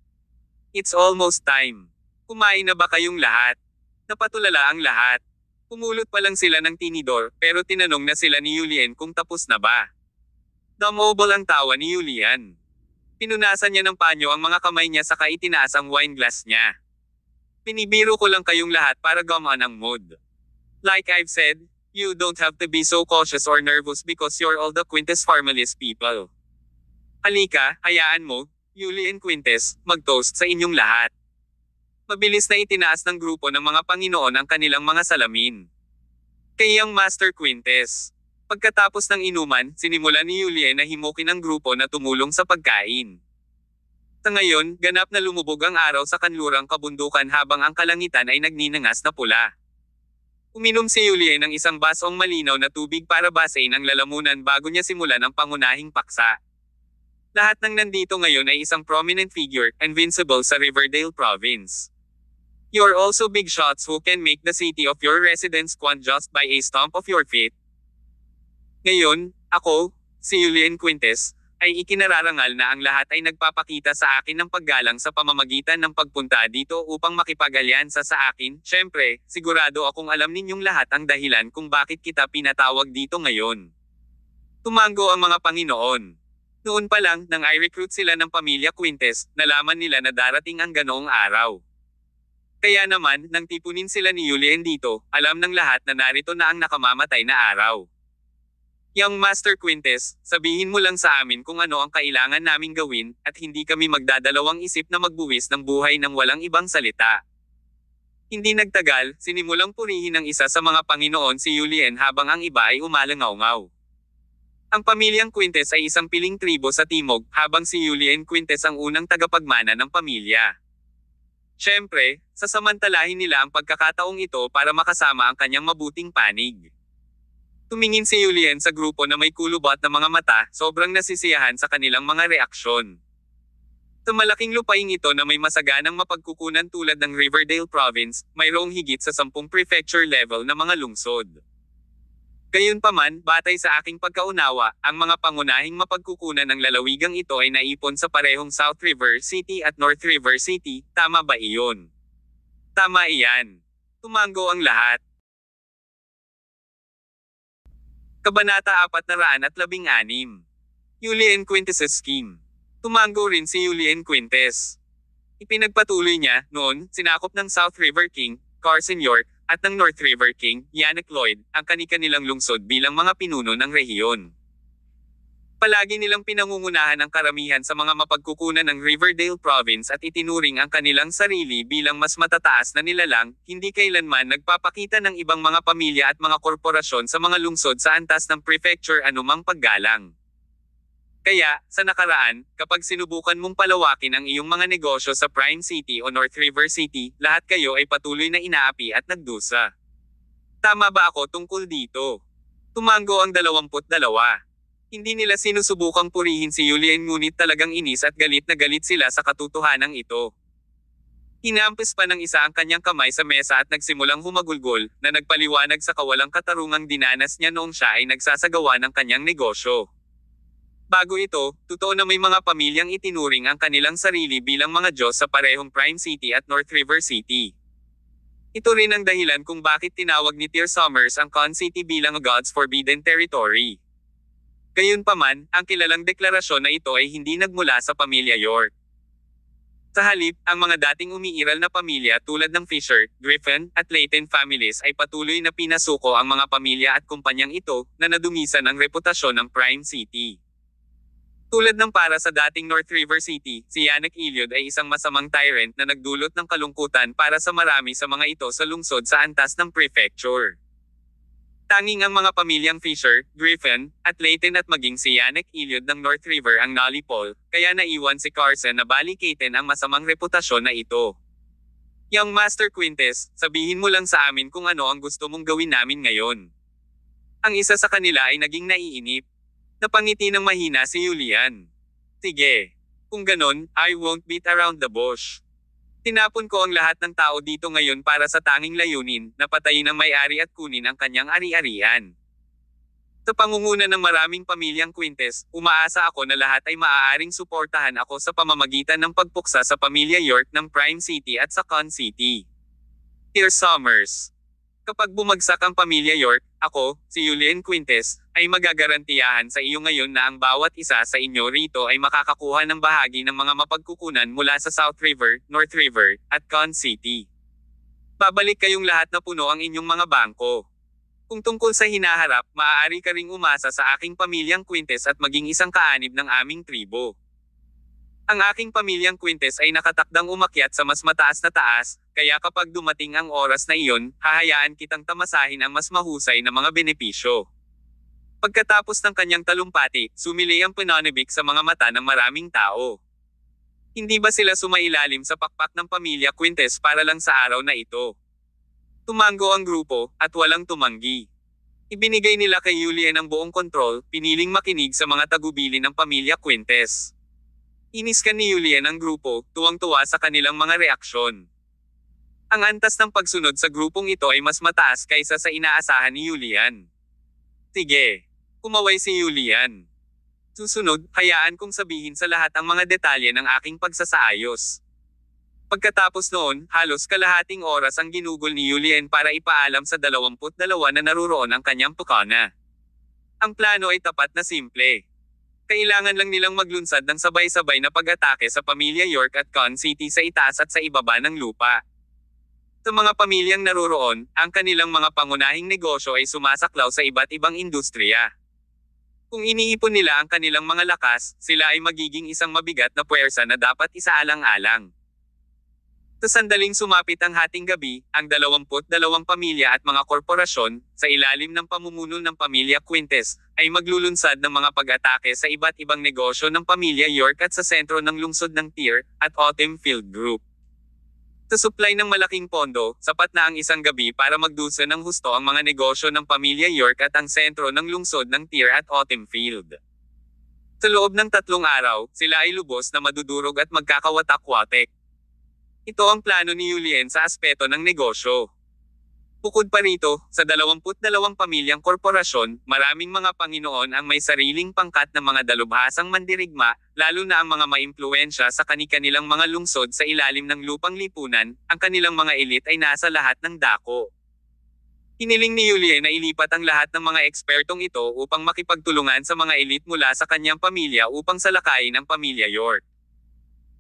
It's almost time. Kumain na ba kayong lahat? Napatulala ang lahat. Pumulot pa lang sila ng tinidor, pero tinanong na sila ni Julian kung tapos na ba. Dumobol ang tawa ni Julian. Pinunasan niya ng panyo ang mga kamay niya saka itinaas ang wine glass niya. Pinibiro ko lang kayong lahat para gumaan ang mood. Like I've said, you don't have to be so cautious or nervous because you're all the Quintes Families people. Halika, hayaan mo, Yuli and Quintes, mag-toast sa inyong lahat. Mabilis na itinaas ng grupo ng mga Panginoon ang kanilang mga salamin. Kayang Master Quintes. Pagkatapos ng inuman, sinimulan ni Yuli na himukin ang grupo na tumulong sa pagkain. Sa ngayon, ganap na lumubog ang araw sa kanlurang kabundukan habang ang kalangitan ay nagninangas na pula. Uminom si Yuli ng isang basong malinaw na tubig para basahin ang lalamunan bago niya simulan ang pangunahing paksa. Lahat ng nandito ngayon ay isang prominent figure, invincible sa Riverdale Province. You're also big shots who can make the city of your residence quant just by a stomp of your feet. Ngayon, ako, si Julian Quintes, ay ikinararangal na ang lahat ay nagpapakita sa akin ng paggalang sa pamamagitan ng pagpunta dito upang makipag-alyansa sa akin. Syempre, sigurado akong alam ninyong lahat ang dahilan kung bakit kita pinatawag dito ngayon. Tumango ang mga Panginoon. Noon pa lang, nang i-recruit sila ng pamilya Quintes, nalaman nila na darating ang ganoong araw. Kaya naman, nang tipunin sila ni Julian dito, alam ng lahat na narito na ang nakamamatay na araw. Young Master Quintes, sabihin mo lang sa amin kung ano ang kailangan naming gawin, at hindi kami magdadalawang isip na magbuwis ng buhay ng walang ibang salita. Hindi nagtagal, sinimulang purihin ng isa sa mga Panginoon si Julian habang ang iba ay umalangaw-ngaw. Ang pamilyang Quintes ay isang piling tribo sa timog, habang si Julian Quintes ang unang tagapagmana ng pamilya. Siyempre, sasamantalahin nila ang pagkakataong ito para makasama ang kanyang mabuting panig. Tumingin si Julian sa grupo na may kulubot na mga mata, sobrang nasisiyahan sa kanilang mga reaksyon. Sa malaking lupaing ito na may masaganang mapagkukunan tulad ng Riverdale Province, mayroong higit sa 10 prefecture level na mga lungsod. Gayunpaman, batay sa aking pagkaunawa, ang mga pangunahing mapagkukunan ng lalawigang ito ay naipon sa parehong South River City at North River City, tama ba iyon? Tama iyan. Tumango ang lahat. Kabanata 416. Julian Quintes' Scheme. Tumango rin si Julian Quintes. Ipinagpatuloy niya, noon, sinakop ng South River King, Carson York, at ng North River King, Yannick Lloyd, ang kani-kanilang lungsod bilang mga pinuno ng rehiyon. Palagi nilang pinangungunahan ang karamihan sa mga mapagkukunan ng Riverdale Province at itinuring ang kanilang sarili bilang mas matataas na nilalang, hindi kailanman nagpapakita ng ibang mga pamilya at mga korporasyon sa mga lungsod sa antas ng prefecture anumang paggalang. Kaya, sa nakaraan, kapag sinubukan mong palawakin ang iyong mga negosyo sa Prime City o North River City, lahat kayo ay patuloy na inaapi at nagdusa. Tama ba ako tungkol dito? Tumango ang 22. Hindi nila sinusubukang purihin si Julian ngunit talagang inis at galit na galit sila sa katotohanan ito. Hinampis pa ng isa ang kanyang kamay sa mesa at nagsimulang humagulgol, na nagpaliwanag sa kawalang katarungang dinanas niya noong siya ay nagsasagawa ng kanyang negosyo. Bago ito, totoo na may mga pamilyang itinuring ang kanilang sarili bilang mga Diyos sa parehong Prime City at North River City. Ito rin ang dahilan kung bakit tinawag ni Tyr Summers ang Con City bilang God's Forbidden Territory. Gayunpaman, ang kilalang deklarasyon na ito ay hindi nagmula sa pamilya York. Sa halip, ang mga dating umiiral na pamilya tulad ng Fisher, Griffin, at Layton families ay patuloy na pinasuko ang mga pamilya at kumpanyang ito, na nadumisan ang reputasyon ng Prime City. Tulad ng para sa dating North River City, si Yannick Iliod ay isang masamang tyrant na nagdulot ng kalungkutan para sa marami sa mga ito sa lungsod sa antas ng prefecture. Tanging ang mga pamilyang Fisher, Griffin, at Layton at maging si Yannick Iliod ng North River ang nalipol, kaya naiwan si Carson na balikatin ang masamang reputasyon na ito. Young Master Quintes, sabihin mo lang sa amin kung ano ang gusto mong gawin namin ngayon. Ang isa sa kanila ay naging naiinip. Napangiti ng mahina si Julian. Sige. Kung ganon, I won't beat around the bush. Tinapon ko ang lahat ng tao dito ngayon para sa tanging layunin, na patayin ang may-ari at kunin ang kanyang ari-arian. Sa pangunguna ng maraming pamilyang Quintes, umaasa ako na lahat ay maaaring suportahan ako sa pamamagitan ng pagpuksa sa pamilya York ng Prime City at sa Con City. Tyr Summers. Kapag bumagsak ang pamilya York, ako, si Julian Quintes, ay magagarantiyahan sa iyo ngayon na ang bawat isa sa inyo rito ay makakakuha ng bahagi ng mga mapagkukunan mula sa South River, North River, at Con City. Babalik kayong lahat na puno ang inyong mga bangko. Kung tungkol sa hinaharap, maaari ka ring umasa sa aking pamilyang Quintes at maging isang kaanib ng aming tribo. Ang aking pamilyang Quintes ay nakatakdang umakyat sa mas mataas na taas, kaya kapag dumating ang oras na iyon, hahayaan kitang tamasahin ang mas mahusay na mga benepisyo. Pagkatapos ng kanyang talumpati, sumili ang pananabik sa mga mata ng maraming tao. Hindi ba sila sumailalim sa pakpak ng pamilya Quintes para lang sa araw na ito? Tumango ang grupo, at walang tumanggi. Ibinigay nila kay Julian ang buong kontrol, piniling makinig sa mga tagubili ng pamilya Quintes. Iniskan ni Julian ang grupo, tuwang-tuwa sa kanilang mga reaksyon. Ang antas ng pagsunod sa grupong ito ay mas mataas kaysa sa inaasahan ni Julian. Sige. Kumaway si Julian. Susunod, hayaan kong sabihin sa lahat ang mga detalye ng aking pagsasaayos. Pagkatapos noon, halos kalahating oras ang ginugol ni Julian para ipaalam sa 22 na naruroon ang kanyang tukana. Ang plano ay tapat na simple. Kailangan lang nilang maglunsad ng sabay-sabay na pag-atake sa pamilya York at Con City sa itaas at sa ibaba ng lupa. Sa mga pamilyang naroroon, ang kanilang mga pangunahing negosyo ay sumasaklaw sa iba't ibang industriya. Kung iniipon nila ang kanilang mga lakas, sila ay magiging isang mabigat na puwersa na dapat isaalang-alang. Sa sandaling sumapit ang hating gabi, ang 22 pamilya at mga korporasyon, sa ilalim ng pamumuno ng pamilya Quintes, ay maglulunsad ng mga pag-atake sa iba't ibang negosyo ng pamilya York at sa sentro ng lungsod ng Tyr, at Autumn Field Group. Sa supply ng malaking pondo, sapat na ang isang gabi para magdusa ng husto ang mga negosyo ng pamilya York at ang sentro ng lungsod ng Tyr at Autumn Field. Sa loob ng 3 araw, sila ay lubos na madudurog at magkakawatak-watek. Ito ang plano ni Julian sa aspeto ng negosyo. Bukod pa rito, sa 22 pamilyang korporasyon, maraming mga Panginoon ang may sariling pangkat ng mga dalubhasang mandirigma, lalo na ang mga maimpluwensya sa kani-kanilang mga lungsod sa ilalim ng lupang lipunan, ang kanilang mga elite ay nasa lahat ng dako. Hiniling ni Julian na ilipat ang lahat ng mga ekspertong ito upang makipagtulungan sa mga elite mula sa kanyang pamilya upang salakayin ang pamilya York.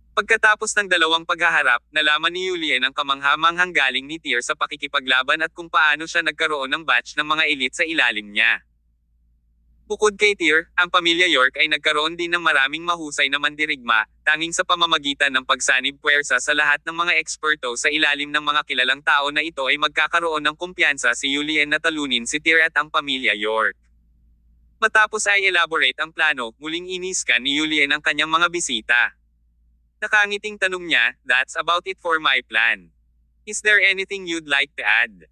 Pagkatapos ng 2 paghaharap, nalaman ni Julian ang kamangha-manghang galing ni Tyr sa pakikipaglaban at kung paano siya nagkaroon ng batch ng mga elite sa ilalim niya. Bukod kay Tyr, ang pamilya York ay nagkaroon din ng maraming mahusay na mandirigma, tanging sa pamamagitan ng pagsanib puwersa sa lahat ng mga eksperto sa ilalim ng mga kilalang tao na ito ay magkakaroon ng kumpiyansa si Julian na talunin si Tyr at ang pamilya York. Matapos ay elaborate ang plano, muling iniskan ni Julian ang kanyang mga bisita. Nakangiting tanong niya, "That's about it for my plan. Is there anything you'd like to add?"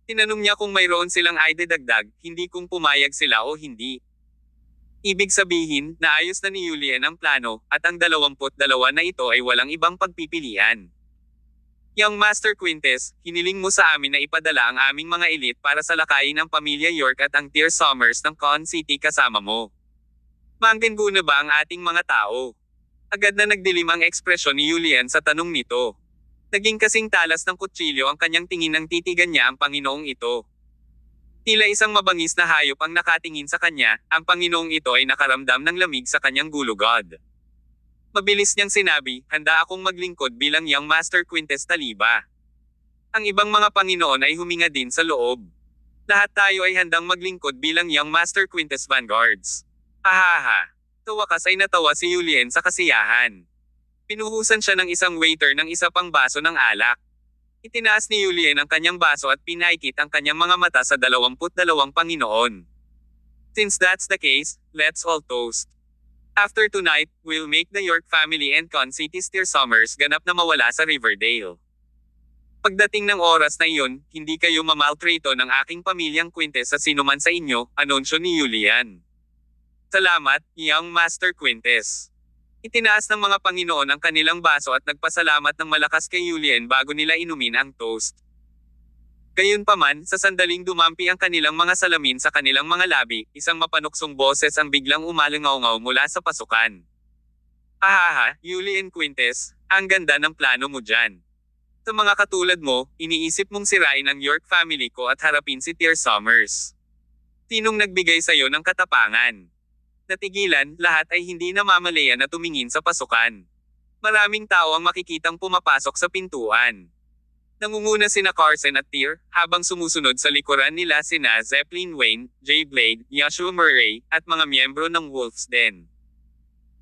Tinanong niya kung mayroon silang idedagdag, hindi kung pumayag sila o hindi. Ibig sabihin, naayos na ni Julian ang plano, at ang 22 na ito ay walang ibang pagpipilian. Young Master Quintes, hiniling mo sa amin na ipadala ang aming mga elite para salakayin ang pamilya York at ang Tyr Summers ng Con City kasama mo. Mangguna ba ang ating mga tao? Agad na nagdilim ang ekspresyon ni Julian sa tanong nito. Naging kasing talas ng kutsilyo ang kanyang tingin nang titigan niya ang Panginoong ito. Tila isang mabangis na hayop ang nakatingin sa kanya, ang Panginoong ito ay nakaramdam ng lamig sa kanyang gulugod. Mabilis niyang sinabi, "Handa akong maglingkod bilang Young Master Quintes Taliba." Ang ibang mga Panginoon ay huminga din sa loob. Lahat tayo ay handang maglingkod bilang Young Master Quintes Vanguards. Hahaha. Sa wakas ay natawa si Julian sa kasiyahan. Pinuhusan siya ng isang waiter ng isa pang baso ng alak. Itinaas ni Julian ang kanyang baso at pinaikit ang kanyang mga mata sa 22 Panginoon. "Since that's the case, let's all toast. After tonight, we'll make the York family and Con City's Tyr Summers ganap na mawala sa Riverdale. Pagdating ng oras na iyon, hindi kayo mamaltrito ng aking pamilyang Quintes sa sinuman sa inyo," anunsyo ni Julian. "Salamat, Young Master Quintes." Itinaas ng mga Panginoon ang kanilang baso at nagpasalamat ng malakas kay Julian bago nila inumin ang toast. Gayunpaman, sa sandaling dumampi ang kanilang mga salamin sa kanilang mga labi, isang mapanuksong boses ang biglang umalingaw-ngaw mula sa pasukan. "Ahaha, Julian Quintes, ang ganda ng plano mo dyan. Sa mga katulad mo, iniisip mong sirain ang York family ko at harapin si Tyr Summers. Sinong nagbigay sa'yo ng katapangan? Natigilan, lahat ay hindi namamalayan na tumingin sa pasukan. Maraming tao ang makikitang pumapasok sa pintuan. Nangunguna sina Carson at Tyr, habang sumusunod sa likuran nila sina Zeppelin Wayne, Jay Blade, Yashua Murray, at mga miyembro ng Wolf's Den.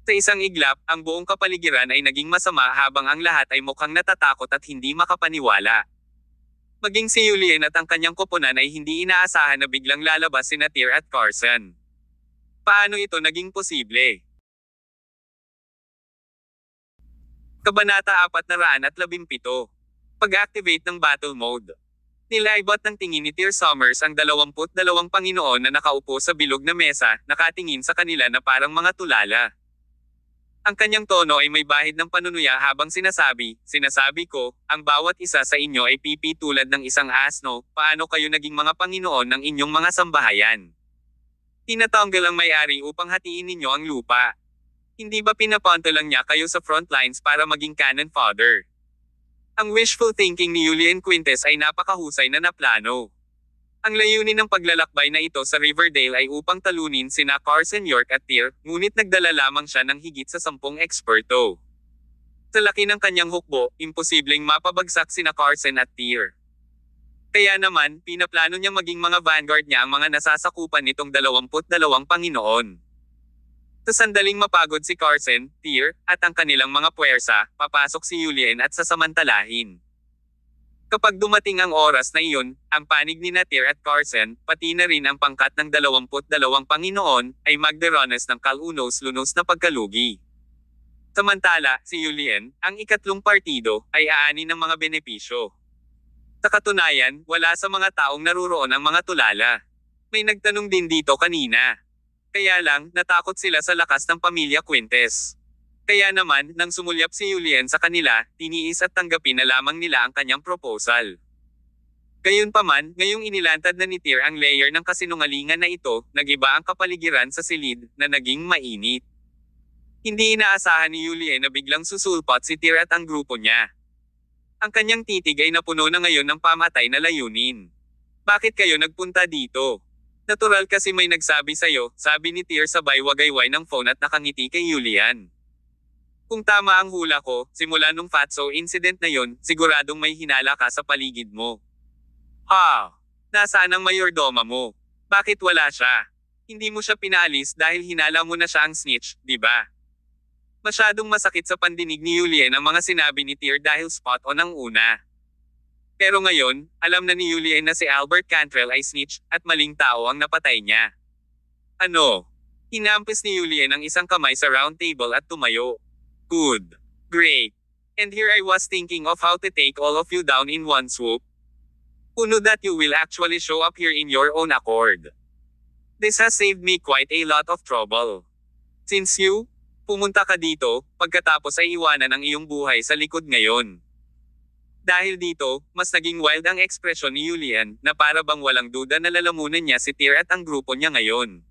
Sa isang iglap, ang buong kapaligiran ay naging masama habang ang lahat ay mukhang natatakot at hindi makapaniwala. Maging si Julian at ang kanyang koponan ay hindi inaasahan na biglang lalabas sina Tyr at Carson. Paano ito naging posible? Kabanata 417. Pag-activate ng Battle Mode. Nilaibot ng tingin ni Tyr Summers ang 22 Panginoon na nakaupo sa bilog na mesa, nakatingin sa kanila na parang mga tulala. Ang kanyang tono ay may bahid ng panunuya habang sinasabi ko, ang bawat isa sa inyo ay pipi tulad ng isang asno, paano kayo naging mga Panginoon ng inyong mga sambahayan? Tinatanggal ang may-ari upang hatiin ninyo ang lupa. Hindi ba pinapunta lang niya kayo sa front lines para maging cannon fodder? Ang wishful thinking ni Julian Quintes ay napakahusay na naplano. Ang layunin ng paglalakbay na ito sa Riverdale ay upang talunin sina Carson, York at Tyr, ngunit nagdala lamang siya ng higit sa 10 eksperto. Sa laki ng kanyang hukbo, imposibleng mapabagsak sina Carson at Tyr. Kaya naman, pinaplano niyang maging mga vanguard niya ang mga nasasakupan nitong 22 Panginoon. Sa sandaling mapagod si Carson, Tyr, at ang kanilang mga puwersa, papasok si Julian at sasamantalahin. Kapag dumating ang oras na iyon, ang panig ni Tyr at Carson, pati na rin ang pangkat ng 22 Panginoon, ay magdaranas ng kalunos-lunos na pagkalugi. Samantala, si Julian, ang ikatlong partido, ay aani ng mga benepisyo. Sa katunayan, wala sa mga taong naruroon ang mga tulala. May nagtanong din dito kanina. Kaya lang, natakot sila sa lakas ng pamilya Quintes. Kaya naman, nang sumulyap si Julian sa kanila, tiniis at tanggapin na lamang nila ang kanyang proposal. Gayunpaman, ngayong inilantad na ni Tyr ang layer ng kasinungalingan na ito, nagiba ang kapaligiran sa silid, na naging mainit. Hindi inaasahan ni Julian na biglang susulpot si Tyr at ang grupo niya. Ang kanyang titig ay napuno na ngayon ng pamatay na layunin. Bakit kayo nagpunta dito? Natural kasi may nagsabi sa'yo, sabi ni Tyr sabay wagayway ng phone at nakangiti kay Julian. Kung tama ang hula ko, simula nung Fatso incident na yon, siguradong may hinala ka sa paligid mo. Ha? Nasaan ang mayordoma mo? Bakit wala siya? Hindi mo siya pinaalis dahil hinala mo na siya ang snitch, di ba? Masyadong masakit sa pandinig ni Julian ang mga sinabi ni Tyr dahil spot on ang una. Pero ngayon, alam na ni Julian na si Albert Cantrell ay snitch, at maling tao ang napatay niya. Ano? Hinampis ni Julian ang isang kamay sa round table at tumayo. Good. Great. And here I was thinking of how to take all of you down in one swoop. Who knew that you will actually show up here in your own accord? This has saved me quite a lot of trouble. Since you pumunta ka dito, pagkatapos ay iwanan ang iyong buhay sa likod ngayon. Dahil dito, mas naging wild ang ekspresyon ni Julian, na para bang walang duda na lalamunan niya si Tyr at ang grupo niya ngayon.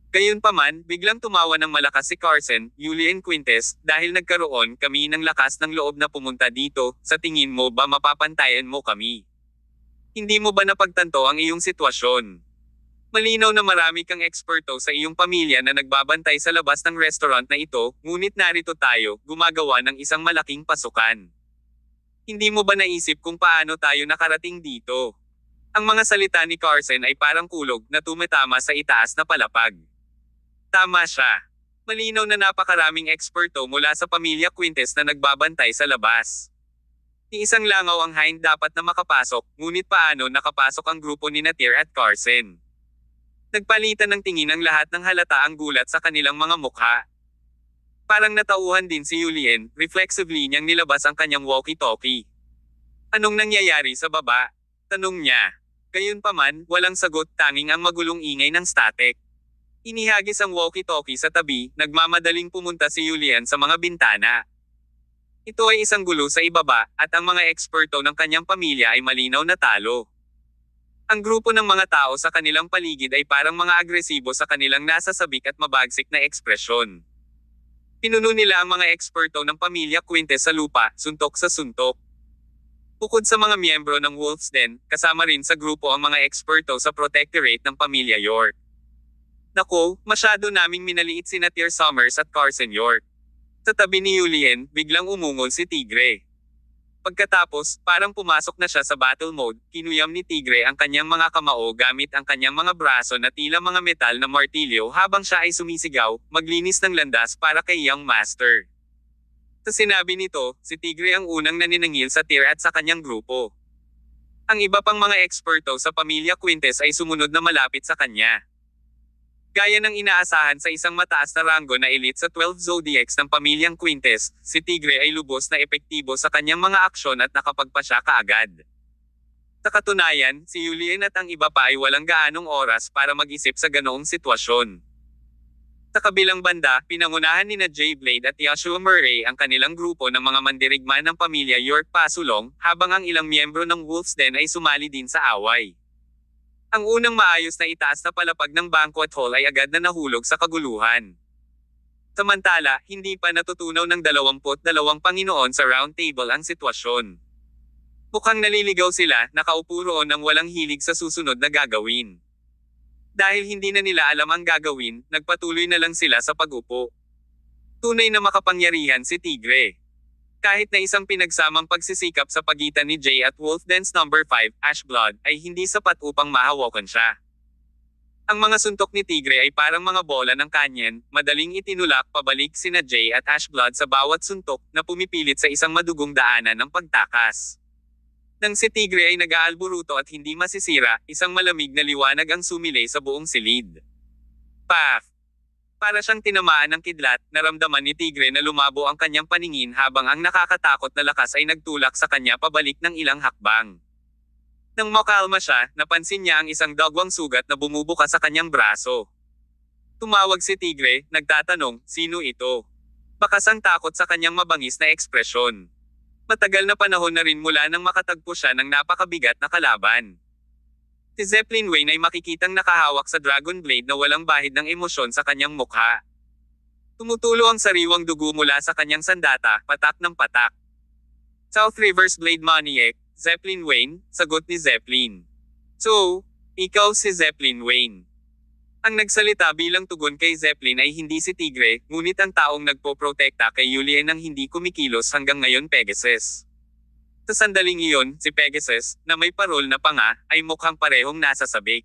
Gayunpaman, biglang tumawa ng malakas si Carson, Julian Quintes, dahil nagkaroon kami ng lakas ng loob na pumunta dito, sa tingin mo ba mapapantayan mo kami? Hindi mo ba napagtanto ang iyong sitwasyon? Malinaw na marami kang eksperto sa iyong pamilya na nagbabantay sa labas ng restaurant na ito, ngunit narito tayo, gumagawa ng isang malaking pasukan. Hindi mo ba naisip kung paano tayo nakarating dito? Ang mga salita ni Carson ay parang kulog na tumatama sa itaas na palapag. Tama siya. Malinaw na napakaraming eksperto mula sa pamilya Quintes na nagbabantay sa labas. Ni isang langaw ang hind dapat na makapasok, ngunit paano nakapasok ang grupo ni Tyr at Carson? Nagpalitan ng tingin ang lahat ng halata ang gulat sa kanilang mga mukha. Parang natauhan din si Julian, reflexively niyang nilabas ang kanyang walkie-talkie. Anong nangyayari sa baba? Tanong niya. Gayunpaman, walang sagot, tanging ang magulong ingay ng static. Inihagis ang walkie-talkie sa tabi, nagmamadaling pumunta si Julian sa mga bintana. Ito ay isang gulo sa ibaba, at ang mga eksperto ng kanyang pamilya ay malinaw na talo. Ang grupo ng mga tao sa kanilang paligid ay parang mga agresibo sa kanilang nasasabik at mabagsik na ekspresyon. Pinuno nila ang mga eksperto ng pamilya Quintes sa lupa, suntok sa suntok. Bukod sa mga miyembro ng Wolf's Den, kasama rin sa grupo ang mga eksperto sa protectorate ng pamilya York. Nako, masyado naming minaliit sina Tyr Summers at Carson York. Sa tabi ni Julian, biglang umungol si Tigre. Pagkatapos, parang pumasok na siya sa battle mode, kinuyam ni Tigre ang kanyang mga kamao gamit ang kanyang mga braso na tila mga metal na martilyo habang siya ay sumisigaw, maglinis ng landas para kay Young Master. Sa sinabi nito, si Tigre ang unang naninangil sa Tyr at sa kanyang grupo. Ang iba pang mga eksperto sa pamilya Quintes ay sumunod na malapit sa kanya. Gaya ng inaasahan sa isang mataas na ranggo na elite sa 12 zodiacs ng pamilyang Quintes, si Tigre ay lubos na epektibo sa kanyang mga aksyon at nakapagpasya kaagad. Sa katunayan, si Julian at ang iba pa ay walang gaanong oras para mag-isip sa ganoong sitwasyon. Sa kabilang banda, pinangunahan ni Jay Blade at Joshua Murray ang kanilang grupo ng mga mandirigma ng pamilya York pasulong, habang ang ilang miyembro ng Wolf's Den ay sumali din sa away. Ang unang maayos na itaas na palapag ng banquet hall ay agad na nahulog sa kaguluhan. Samantala, hindi pa natutunaw ng 22 Panginoon sa round table ang sitwasyon. Mukhang naliligaw sila, nakaupo roon ng walang hilig sa susunod na gagawin. Dahil hindi na nila alam ang gagawin, nagpatuloy na lang sila sa pag-upo. Tunay na makapangyarihan si Tigre. Kahit na isang pinagsamang pagsisikap sa pagitan ni Jay at Wolf Dance No. 5, Ashblood, ay hindi sapat upang mahawakan siya. Ang mga suntok ni Tigre ay parang mga bola ng kanyen, madaling itinulak pabalik sina Jay at Ashblood sa bawat suntok na pumipilit sa isang madugong daanan ng pagtakas. Nang si Tigre ay nag-aalburuto at hindi masisira, isang malamig na liwanag ang sumilay sa buong silid. Paf! Para siyang tinamaan ng kidlat, naramdaman ni Tigre na lumabo ang kanyang paningin habang ang nakakatakot na lakas ay nagtulak sa kanya pabalik ng ilang hakbang. Nang makalma siya, napansin niya ang isang dagwang sugat na bumubuka sa kanyang braso. Tumawag si Tigre, nagtatanong, sino ito? Bakas ang takot sa kanyang mabangis na ekspresyon. Matagal na panahon na rin mula nang makatagpo siya ng napakabigat na kalaban. Si Zeppelin Wayne ay makikitang nakahawak sa Dragon Blade na walang bahid ng emosyon sa kanyang mukha. Tumutulo ang sariwang dugo mula sa kanyang sandata, patak ng patak. South Reverse Blade Maniac, Zeppelin Wayne, sagot ni Zeppelin. So, ikaw si Zeppelin Wayne. Ang nagsalita bilang tugon kay Zeppelin ay hindi si Tigre, ngunit ang taong nagpoprotekta kay Julian ang hindi kumikilos hanggang ngayon Pegasus. Sa sandaling iyon, si Pegasus, na may parol na panga, ay mukhang parehong nasa sabik.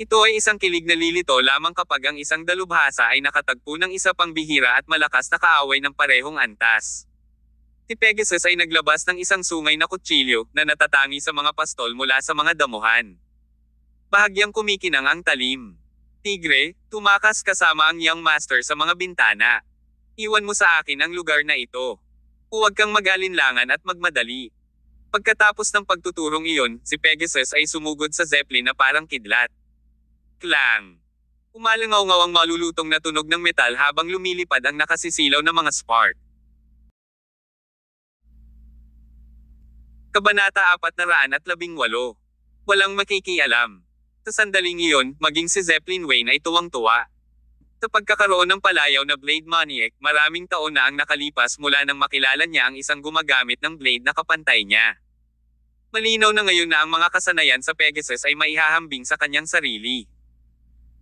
Ito ay isang kilig na lilito lamang kapag ang isang dalubhasa ay nakatagpo ng isa pang bihira at malakas na kaaway ng parehong antas. Si Pegasus ay naglabas ng isang sungay na kutsilyo na natatangi sa mga pastol mula sa mga damuhan. Bahagyang kumikinang ang talim. Tigre, tumakas kasama ang Young Master sa mga bintana. Iwan mo sa akin ang lugar na ito. Huwag kang mag-alinlangan at magmadali. Pagkatapos ng pagtuturong iyon, si Pegasus ay sumugod sa Zeppelin na parang kidlat. Klang! Umalangaw-ngaw ang malulutong na tunog ng metal habang lumilipad ang nakasisilaw na mga spark. Kabanata 418. Walang makikialam. Sa sandaling iyon, maging si Zeppelin Wayne ay tuwang-tuwa. Sa pagkakaroon ng palayaw na Blade Maniac, maraming taon na ang nakalipas mula nang makilala niya ang isang gumagamit ng blade na kapantay niya. Malinaw na ngayon na ang mga kasanayan sa Pegasus ay maihahambing sa kanyang sarili.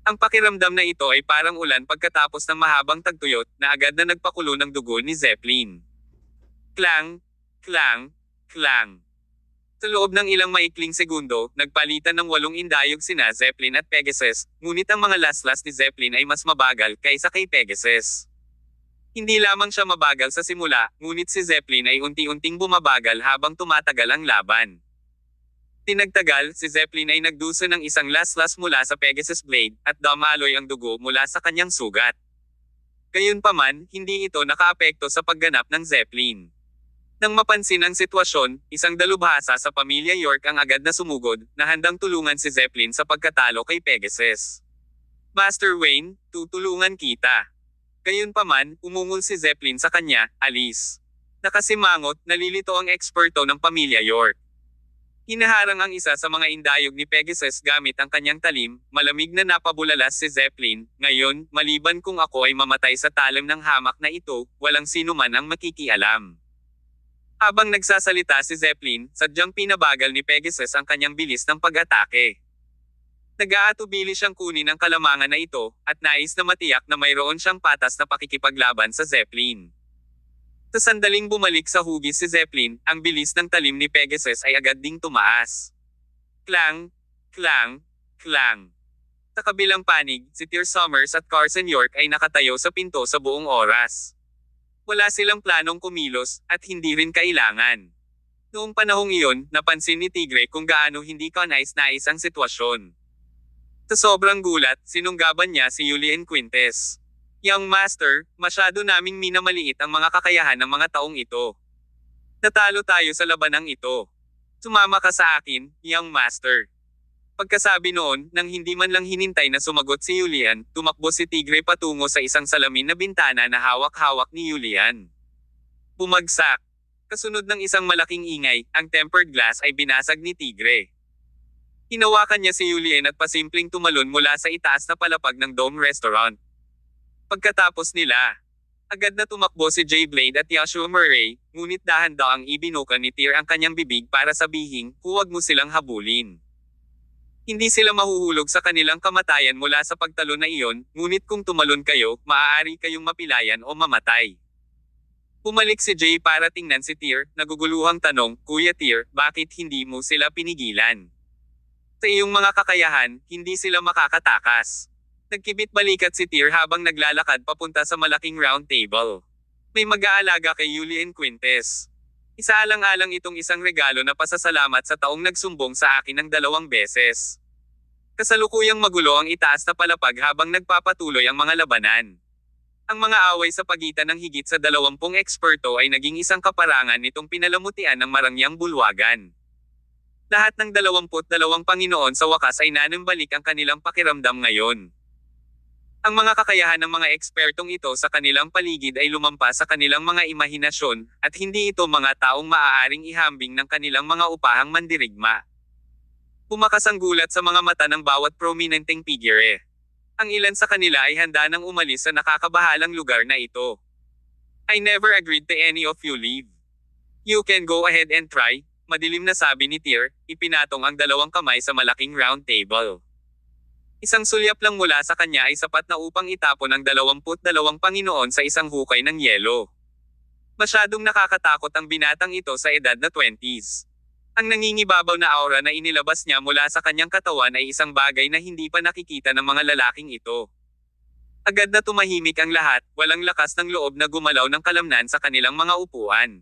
Ang pakiramdam na ito ay parang ulan pagkatapos ng mahabang tagtuyot na agad na nagpakulo ng dugo ni Zeppelin. Klang! Klang! Klang! Sa loob ng ilang maikling segundo, nagpalitan ng 8 indayog sina Zeppelin at Pegasus, ngunit ang mga laslas ni Zeppelin ay mas mabagal kaysa kay Pegasus. Hindi lamang siya mabagal sa simula, ngunit si Zeppelin ay unti-unting bumabagal habang tumatagal ang laban. Tinagtagal, si Zeppelin ay nagdusa ng isang laslas mula sa Pegasus Blade, at dumaloy ang dugo mula sa kanyang sugat. Gayunpaman, hindi ito nakaapekto sa pagganap ng Zeppelin. Nang mapansin ang sitwasyon, isang dalubhasa sa pamilya York ang agad na sumugod, na handang tulungan si Zeppelin sa pagkatalo kay Pegasus. Master Wayne, tutulungan kita. Gayunpaman, umungol si Zeppelin sa kanya, alis. Nakasimangot, nalilito ang eksperto ng pamilya York. Hinaharang ang isa sa mga indayog ni Pegasus gamit ang kanyang talim, malamig na napabulalas si Zeppelin, ngayon, maliban kung ako ay mamatay sa talim ng hamak na ito, walang sino man ang makikialam. Habang nagsasalita si Zeppelin, sadyang pinabagal ni Pegasus ang kanyang bilis ng pag-atake. Nag-aatubili siyang kunin ang kalamangan na ito, at nais na matiyak na mayroon siyang patas na pakikipaglaban sa Zeppelin. Sa sandaling bumalik sa hugis si Zeppelin, ang bilis ng talim ni Pegasus ay agad ding tumaas. Klang, klang, klang. Sa kabilang panig, si Tyr Summers at Carson York ay nakatayo sa pinto sa buong oras. Wala silang planong kumilos, at hindi rin kailangan. Noong panahong iyon, napansin ni Tigre kung gaano hindi kanais-nais ang sitwasyon. Sa sobrang gulat, sinunggaban niya si Julian Quintes. Young Master, masyado naming minamaliit ang mga kakayahan ng mga taong ito. Natalo tayo sa labanang ito. Sumama ka sa akin, Young Master. Pagkasabi noon, nang hindi man lang hinintay na sumagot si Julian, tumakbo si Tigre patungo sa isang salamin na bintana na hawak-hawak ni Julian. Bumagsak. Kasunod ng isang malaking ingay, ang tempered glass ay binasag ni Tigre. Hinawakan niya si Julian at pasimpleng tumalon mula sa itaas na palapag ng Dome Restaurant. Pagkatapos nila, agad na tumakbo si Jay Blade at Yashua Murray, ngunit dahan-daang ibinuka ni Tyr ang kanyang bibig para sabihin, huwag mo silang habulin. Hindi sila mahuhulog sa kanilang kamatayan mula sa pagtalo na iyon, ngunit kung tumalon kayo, maaari kayong mapilayan o mamatay. Pumalik si Jay para tingnan si Tyr, naguguluhang tanong, Kuya Tyr, bakit hindi mo sila pinigilan? Sa iyong mga kakayahan, hindi sila makakatakas. Nagkibit balikat si Tyr habang naglalakad papunta sa malaking round table. May mag-aalaga kay Julian Quintes. Isaalang-alang itong isang regalo na pasasalamat sa taong nagsumbong sa akin ng 2 beses. Kasalukuyang magulo ang itaas na palapag habang nagpapatuloy ang mga labanan. Ang mga away sa pagitan ng higit sa 20 eksperto ay naging isang kaparangan nitong pinalamutian ng marangyang bulwagan. Lahat ng 22 Panginoon sa wakas ay nanambalik ang kanilang pakiramdam ngayon. Ang mga kakayahan ng mga ekspertong ito sa kanilang paligid ay lumampas sa kanilang mga imahinasyon, at hindi ito mga taong maaaring ihambing ng kanilang mga upahang mandirigma. Pumakas ang gulat sa mga mata ng bawat prominenteng figure. Ang ilan sa kanila ay handa nang umalis sa nakakabahalang lugar na ito. I never agreed to any of you leave. You can go ahead and try. Madilim na sabi ni Tyr, ipinatong ang 2 kamay sa malaking round table. Isang sulyap lang mula sa kanya ay sapat na upang itapon ang 22 Panginoon sa isang hukay ng yelo. Masyadong nakakatakot ang binatang ito sa edad na 20s. Ang nangingibabaw na aura na inilabas niya mula sa kanyang katawan ay isang bagay na hindi pa nakikita ng mga lalaking ito. Agad na tumahimik ang lahat, walang lakas ng loob na gumalaw ng kalamnan sa kanilang mga upuan.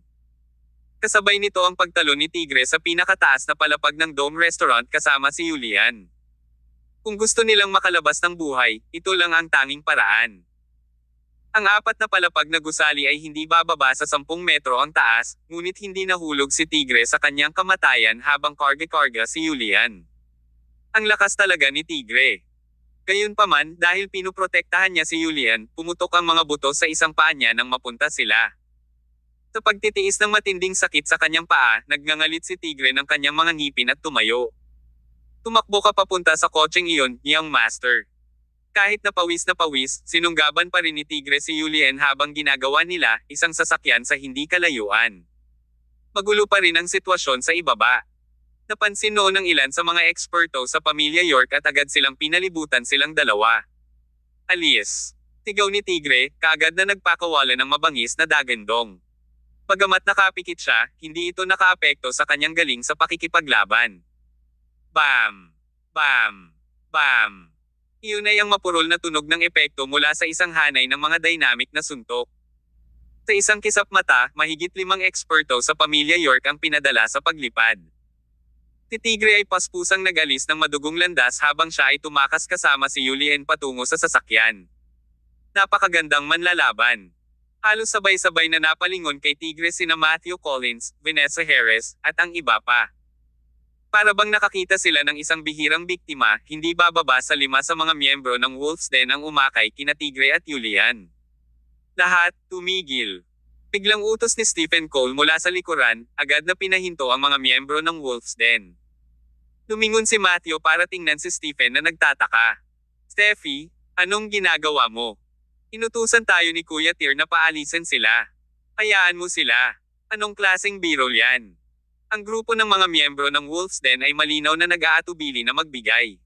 Kasabay nito ang pagtalo ni Tigre sa pinakataas na palapag ng Dome Restaurant kasama si Julian. Kung gusto nilang makalabas ng buhay, ito lang ang tanging paraan. Ang 4 na palapag na gusali ay hindi bababa sa 10 metro ang taas, ngunit hindi nahulog si Tigre sa kanyang kamatayan habang karga-karga si Julian. Ang lakas talaga ni Tigre. Gayunpaman, dahil pinuprotektahan niya si Julian, pumutok ang mga buto sa isang paa niya nang mapunta sila. Sa pagtitiis ng matinding sakit sa kanyang paa, nagngangalit si Tigre ng kanyang mga ngipin at tumayo. Tumakbo ka papunta sa kotseng iyon, Young Master. Kahit na pawis, sinunggaban pa rin ni Tigre si Julian habang ginagawa nila isang sasakyan sa hindi kalayuan. Magulo pa rin ang sitwasyon sa ibaba. Napansin noon ng ilan sa mga eksperto sa pamilya York at agad silang pinalibutan silang dalawa. Alis. Sigaw ni Tigre, kaagad na nagpakawala ng mabangis na dagandong. Bagamat nakapikit siya, hindi ito nakaapekto sa kanyang galing sa pakikipaglaban. Bam! Bam! Bam! Iyon ay ang mapurol na tunog ng epekto mula sa isang hanay ng mga dynamic na suntok. Sa isang kisap mata, mahigit 5 eksperto sa pamilya York ang pinadala sa paglipad. Si Tigre ay paspusang nag-alis ng madugong landas habang siya ay tumakas kasama si Julian patungo sa sasakyan. Napakagandang manlalaban. Halos sabay-sabay na napalingon kay Tigre sina Matthew Collins, Vanessa Harris, at ang iba pa. Para bang nakakita sila ng isang bihirang biktima, hindi bababa sa 5 sa mga miyembro ng Wolf's Den ang umakay kina Tigre at Julian. Lahat, tumigil. Biglang utos ni Stephen Cole mula sa likuran, agad na pinahinto ang mga miyembro ng Wolf's Den. Lumingon si Matthew para tingnan si Stephen na nagtataka. Steffi, anong ginagawa mo? Inutusan tayo ni Kuya Tyr na paalisan sila. Hayaan mo sila. Anong klaseng biro yan? Ang grupo ng mga miyembro ng Wolf's Den ay malinaw na nag-aatubili na magbigay.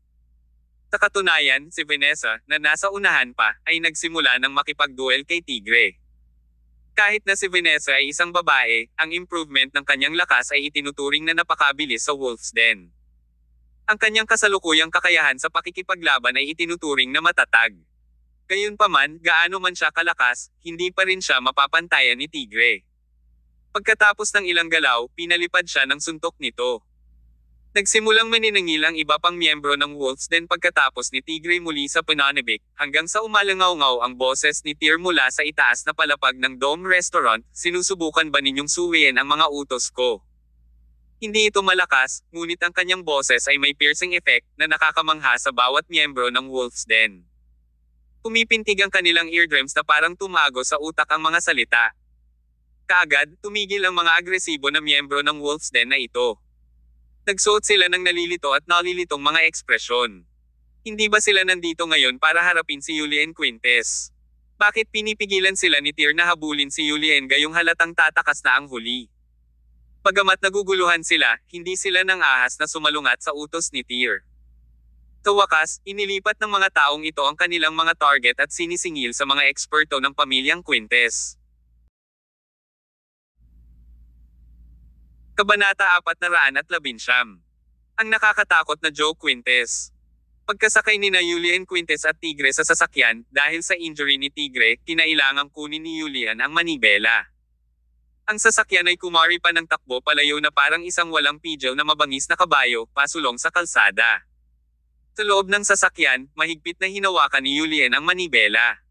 Sa katunayan, si Vanessa, na nasa unahan pa, ay nagsimula ng makipagduel kay Tigre. Kahit na si Vanessa ay isang babae, ang improvement ng kanyang lakas ay itinuturing na napakabilis sa Wolf's Den. Ang kanyang kasalukuyang kakayahan sa pakikipaglaban ay itinuturing na matatag. Gayunpaman, gaano man siya kalakas, hindi pa rin siya mapapantayan ni Tigre. Pagkatapos ng ilang galaw, pinalipad siya ng suntok nito. Nagsimulang maniningil ang iba pang miyembro ng Wolf's Den pagkatapos ni Tigre muli sa pananibik, hanggang sa umalangaw-ngaw ang boses ni Tyr mula sa itaas na palapag ng Dome Restaurant, sinusubukan ba ninyong suwiin ang mga utos ko? Hindi ito malakas, ngunit ang kanyang boses ay may piercing effect na nakakamangha sa bawat miyembro ng Wolf's Den. Pumipintig ang kanilang eardrums na parang tumago sa utak ang mga salita. Kaagad, tumigil ang mga agresibo na miyembro ng Wolf's Den na ito. Nagsuot sila ng nalilito at nalilitong mga ekspresyon. Hindi ba sila nandito ngayon para harapin si Julien Quintes? Bakit pinipigilan sila ni Tyr na habulin si Julien gayong halatang tatakas na ang huli? Bagamat naguguluhan sila, hindi sila nang ahas na sumalungat sa utos ni Tyr. Sa wakas, inilipat ng mga taong ito ang kanilang mga target at sinisingil sa mga eksperto ng pamilyang Quintes. Kabanata 419. Ang nakakatakot na Joe Quintes. Pagkasakay nina Julien Quintes at Tigre sa sasakyan, dahil sa injury ni Tigre, kinailangang kunin ni Julien ang manibela. Ang sasakyan ay kumari pa ng takbo palayo na parang isang walang pidyaw na mabangis na kabayo, pasulong sa kalsada. Sa loob ng sasakyan, mahigpit na hinawakan ni Julien ang manibela.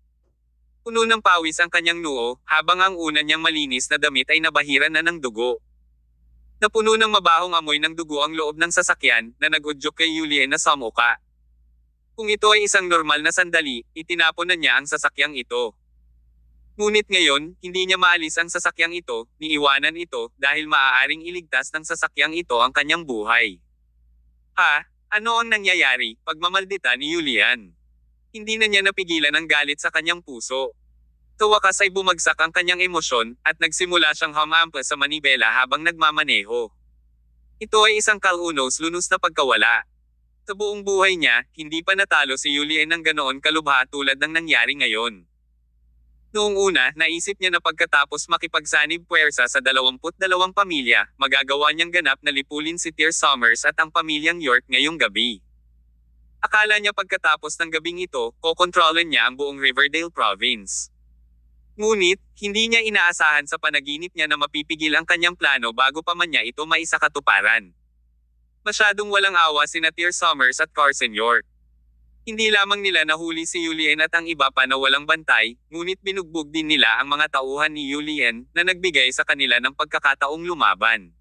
Puno ng pawis ang kanyang noo, habang ang una niyang malinis na damit ay nabahiran na ng dugo. Napuno ng mabahong amoy ng dugo ang loob ng sasakyan, na nag-udyok kay Julien na sa muka. Kung ito ay isang normal na sandali, itinapon na niya ang sasakyang ito. Ngunit ngayon, hindi niya maalis ang sasakyang ito, niiwanan ito, dahil maaaring iligtas ng sasakyang ito ang kanyang buhay. Ha? Ano ang nangyayari? Pagmamaldita ni Julien. Hindi na niya napigilan ang galit sa kanyang puso. Sa wakas ay bumagsak ang kanyang emosyon, at nagsimula siyang humampas sa manibela habang nagmamaneho. Ito ay isang kalunos-lunos na pagkawala. Sa buong buhay niya, hindi pa natalo si Julien ng ganoon kalubha tulad ng nangyari ngayon. Noong una, naisip niya na pagkatapos makipagsanib puwersa sa 22 pamilya, magagawa niyang ganap na lipulin si Tyr Summers at ang pamilyang York ngayong gabi. Akala niya pagkatapos ng gabing ito, kokontrolin niya ang buong Riverdale Province. Ngunit, hindi niya inaasahan sa panaginip niya na mapipigil ang kanyang plano bago pa man niya ito maisakatuparan. Masyadong walang awa sina Tyr Summers at Carson York. Hindi lamang nila nahuli si Julien at ang iba pa na walang bantay, ngunit binugbog din nila ang mga tauhan ni Julien na nagbigay sa kanila ng pagkakataong lumaban.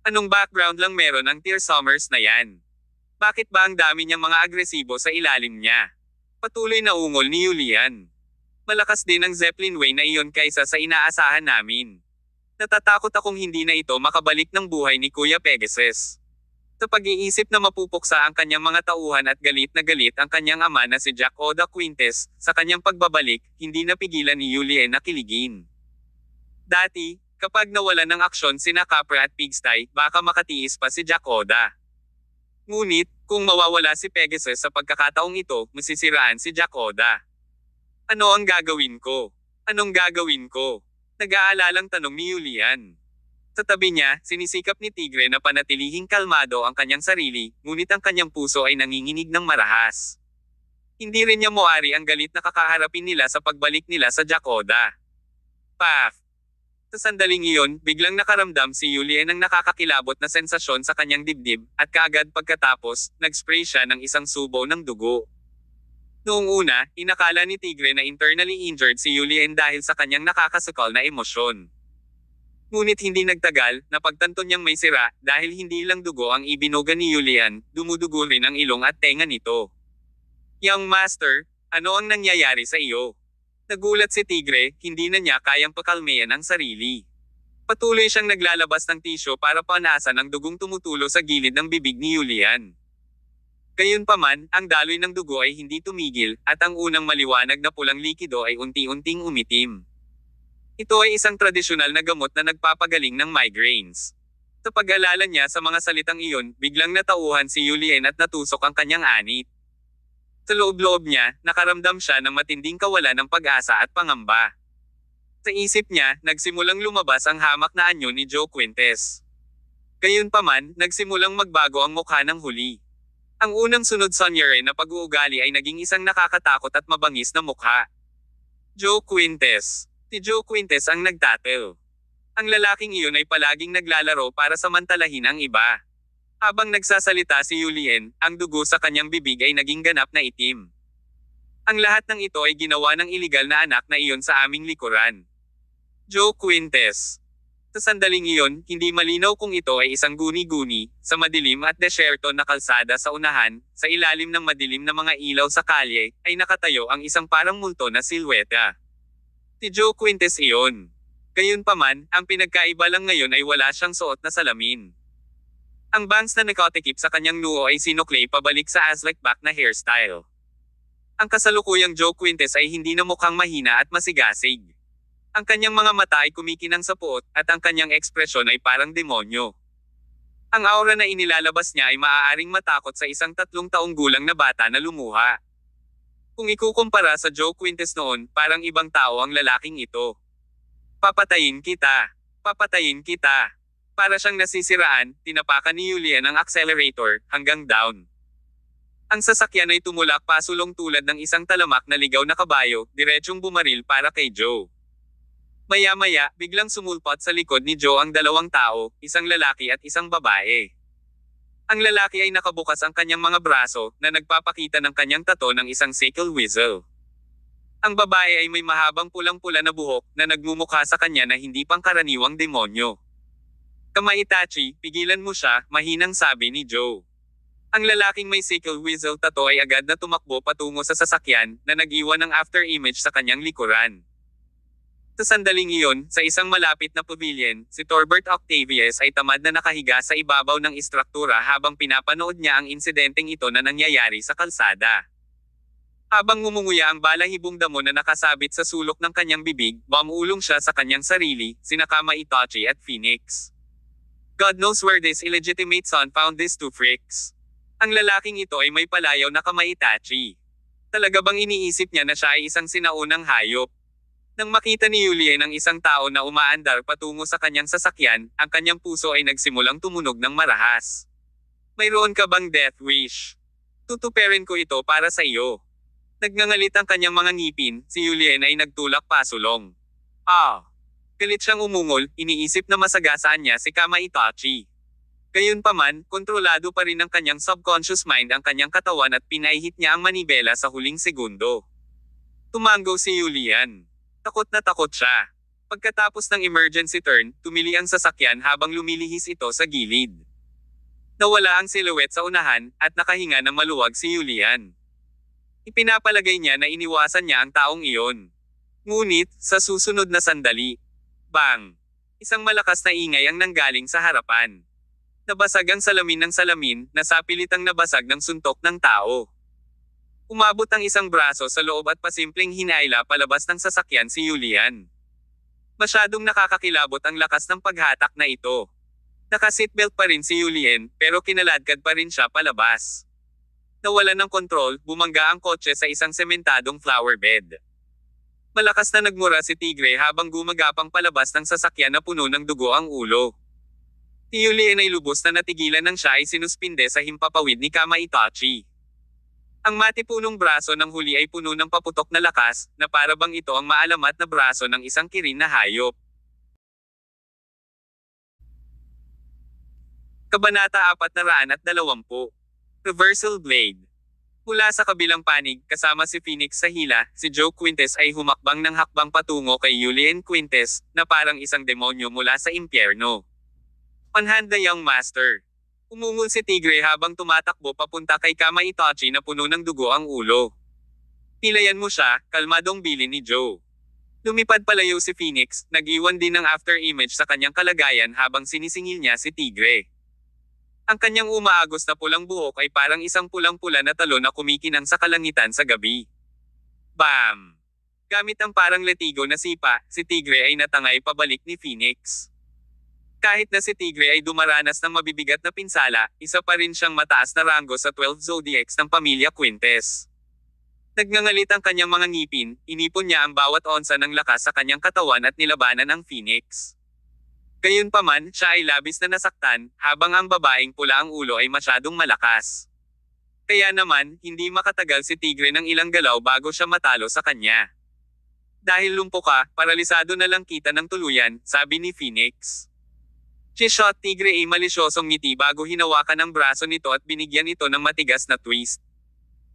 Anong background lang meron ang Tyr Summers na yan? Bakit ba ang dami niyang mga agresibo sa ilalim niya? Patuloy na ungol ni Julien. Malakas din ang Zeppelin Way na iyon kaysa sa inaasahan namin. Natatakot akong hindi na ito makabalik ng buhay ni Kuya Pegasus. Sa pag-iisip na mapupuksa ang kanyang mga tauhan at galit na galit ang kanyang ama na si Jack Oda Quintes, sa kanyang pagbabalik, hindi napigilan ni Julien na kiligin. Dati, kapag nawalan ng aksyon sina Capra at Pigstay, baka makatiis pa si Jack Oda. Ngunit, kung mawawala si Pegasus sa pagkakataong ito, masisiraan si Jack Oda. Ano ang gagawin ko? Anong gagawin ko? Nag-aalalang tanong ni Julien. Sa tabi niya, sinisikap ni Tigre na panatilihing kalmado ang kanyang sarili, ngunit ang kanyang puso ay nanginginig ng marahas. Hindi rin niya moari ang galit na kakaharapin nila sa pagbalik nila sa Jack Oda. Paf! Sa sandaling iyon, biglang nakaramdam si Julien ng nakakakilabot na sensasyon sa kanyang dibdib, at kaagad pagkatapos, nag-spray siya ng isang subo ng dugo. Noong una, inakala ni Tigre na internally injured si Julien dahil sa kanyang nakakasakal na emosyon. Ngunit hindi nagtagal, napagtanto niyang may sira, dahil hindi lang dugo ang ibinuga ni Julien, dumudugo rin ang ilong at tenga nito. Young Master, ano ang nangyayari sa iyo? Nagulat si Tigre, hindi na niya kayang pakalmayan ang sarili. Patuloy siyang naglalabas ng tisyo para panasan ang dugong tumutulo sa gilid ng bibig ni Julien. Gayunpaman, ang daloy ng dugo ay hindi tumigil, at ang unang maliwanag na pulang likido ay unti-unting umitim. Ito ay isang tradisyonal na gamot na nagpapagaling ng migraines. Sa pag-alala niya sa mga salitang iyon, biglang natauhan si Yulien at natusok ang kanyang anit. Sa loob-loob niya, nakaramdam siya ng matinding kawalan ng pag-asa at pangamba. Sa isip niya, nagsimulang lumabas ang hamak na anyo ni Joe Quintes. Gayunpaman, nagsimulang magbago ang mukha ng huli. Ang unang sunod sa Nyere na pag-uugali ay naging isang nakakatakot at mabangis na mukha. Joe Quintes. Si Joe Quintes ang nagtatel. Ang lalaking iyon ay palaging naglalaro para samantalahin ang iba. Habang nagsasalita si Yulien, ang dugo sa kanyang bibig ay naging ganap na itim. Ang lahat ng ito ay ginawa ng iligal na anak na iyon sa aming likuran. Joe Quintes. Sa sandaling iyon, hindi malinaw kung ito ay isang guni-guni, sa madilim at desyerto na kalsada sa unahan, sa ilalim ng madilim na mga ilaw sa kalye, ay nakatayo ang isang parang multo na silweta. Si Joe Quintes iyon. Gayunpaman, ang pinagkaiba lang ngayon ay wala siyang suot na salamin. Ang bangs na nakatikip sa kanyang noo ay sinuklay pabalik sa Aztec back na hairstyle. Ang kasalukuyang Joe Quintes ay hindi na mukhang mahina at masigasig. Ang kanyang mga mata ay kumikinang sa puot, at ang kanyang ekspresyon ay parang demonyo. Ang aura na inilalabas niya ay maaaring matakot sa isang 3 taong gulang na bata na lumuha. Kung ikukumpara sa Joe Quintes noon, parang ibang tao ang lalaking ito. Papatayin kita. Papatayin kita. Para siyang nasisiraan, tinapakan ni Yulien ang accelerator, hanggang down. Ang sasakyan ay tumulak pasulong tulad ng isang talamak na ligaw na kabayo, diretsyong bumaril para kay Joe. Maya-maya, biglang sumulpot sa likod ni Joe ang 2 tao, isang lalaki at isang babae. Ang lalaki ay nakabukas ang kanyang mga braso, na nagpapakita ng kanyang tato ng isang sickle whistle. Ang babae ay may mahabang pulang-pula na buhok, na nagmumukha sa kanya na hindi pangkaraniwang demonyo. Kamaitachi, pigilan mo siya, mahinang sabi ni Joe. Ang lalaking may sickle whistle tato ay agad na tumakbo patungo sa sasakyan, na nag-iwan ng after image sa kanyang likuran. Sa sandaling iyon, sa isang malapit na pavilion, si Torbert Octavius ay tamad na nakahiga sa ibabaw ng istruktura habang pinapanood niya ang insidenteng ito na nangyayari sa kalsada. Habang ngumunguya ang balahibong damo na nakasabit sa sulok ng kanyang bibig, bumulong siya sa kanyang sarili, sina Kamaitachi at Phoenix. God knows where this illegitimate son found these 2 freaks. Ang lalaking ito ay may palayaw na Kamaitachi. Talaga bang iniisip niya na siya ay isang sinaunang hayop? Nang makita ni Yulien ang isang tao na umaandar patungo sa kanyang sasakyan, ang kanyang puso ay nagsimulang tumunog ng marahas. Mayroon ka bang death wish? Tutuperin ko ito para sa iyo. Nagngangalit ang kanyang mga ngipin, si Yulien ay nagtulak pasulong. Galit siyang umungol, iniisip na masagasaan niya si Kamaitachi. Gayunpaman, kontrolado pa rin ng kanyang subconscious mind ang kanyang katawan at pinaihit niya ang manibela sa huling segundo. Tumango si Yulien. Takot na takot siya. Pagkatapos ng emergency turn, tumili ang sasakyan habang lumilihis ito sa gilid. Nawala ang silhouette sa unahan, at nakahinga ng maluwag si Yulien. Ipinapalagay niya na iniwasan niya ang taong iyon. Ngunit, sa susunod na sandali, bang! Isang malakas na ingay ang nanggaling sa harapan. Nabasag ang salamin ng salamin, nasapilitang nabasag ng suntok ng tao. Umabot ang isang braso sa loob at pasimpleng hinaila palabas ng sasakyan si Yulien. Masyadong nakakakilabot ang lakas ng paghatak na ito. Naka-seatbelt pa rin si Yulien, pero kinaladkad pa rin siya palabas. Nawalan ng kontrol, bumangga ang kotse sa isang sementadong flower bed. Malakas na nagmura si Tigre habang gumagapang palabas ng sasakyan na puno ng dugo ang ulo. Si Yulien ay lubos na natigilan nang siya ay sinuspinde sa himpapawid ni Kamaitachi. Ang matipunong braso ng huli ay puno ng paputok na lakas, na para bang ito ang maalamat na braso ng isang kirin na hayop. Kabanata 420. Reversal Blade. Mula sa kabilang panig, kasama si Phoenix sa hila, si Joe Quintes ay humakbang ng hakbang patungo kay Yulien Quintes, na parang isang demonyo mula sa impyerno. On hand the young master. Umungol si Tigre habang tumatakbo papunta kay Kamaitachi na puno ng dugo ang ulo. Pilayan mo siya, kalmadong bilin ni Joe. Lumipad palayo si Phoenix, nag-iwan din ng after image sa kanyang kalagayan habang sinisingil niya si Tigre. Ang kanyang umaagos na pulang buhok ay parang isang pulang-pula na talo na kumikinang sa kalangitan sa gabi. Bam! Gamit ang parang latigo na sipa, si Tigre ay natangay pabalik ni Phoenix. Kahit na si Tigre ay dumaranas ng mabibigat na pinsala, isa pa rin siyang mataas na ranggo sa 12 zodiacs ng pamilya Quintes. Nagngangalit ang kanyang mga ngipin, inipon niya ang bawat onsa ng lakas sa kanyang katawan at nilabanan ang Phoenix. Gayunpaman, siya ay labis na nasaktan, habang ang babaeng pula ang ulo ay masyadong malakas. Kaya naman, hindi makatagal si Tigre ng ilang galaw bago siya matalo sa kanya. Dahil lumpo ka, paralisado na lang kita ng tuluyan, sabi ni Phoenix. Si-shot Tigre ay malisyosong ngiti bago hinawakan ang braso nito at binigyan ito ng matigas na twist.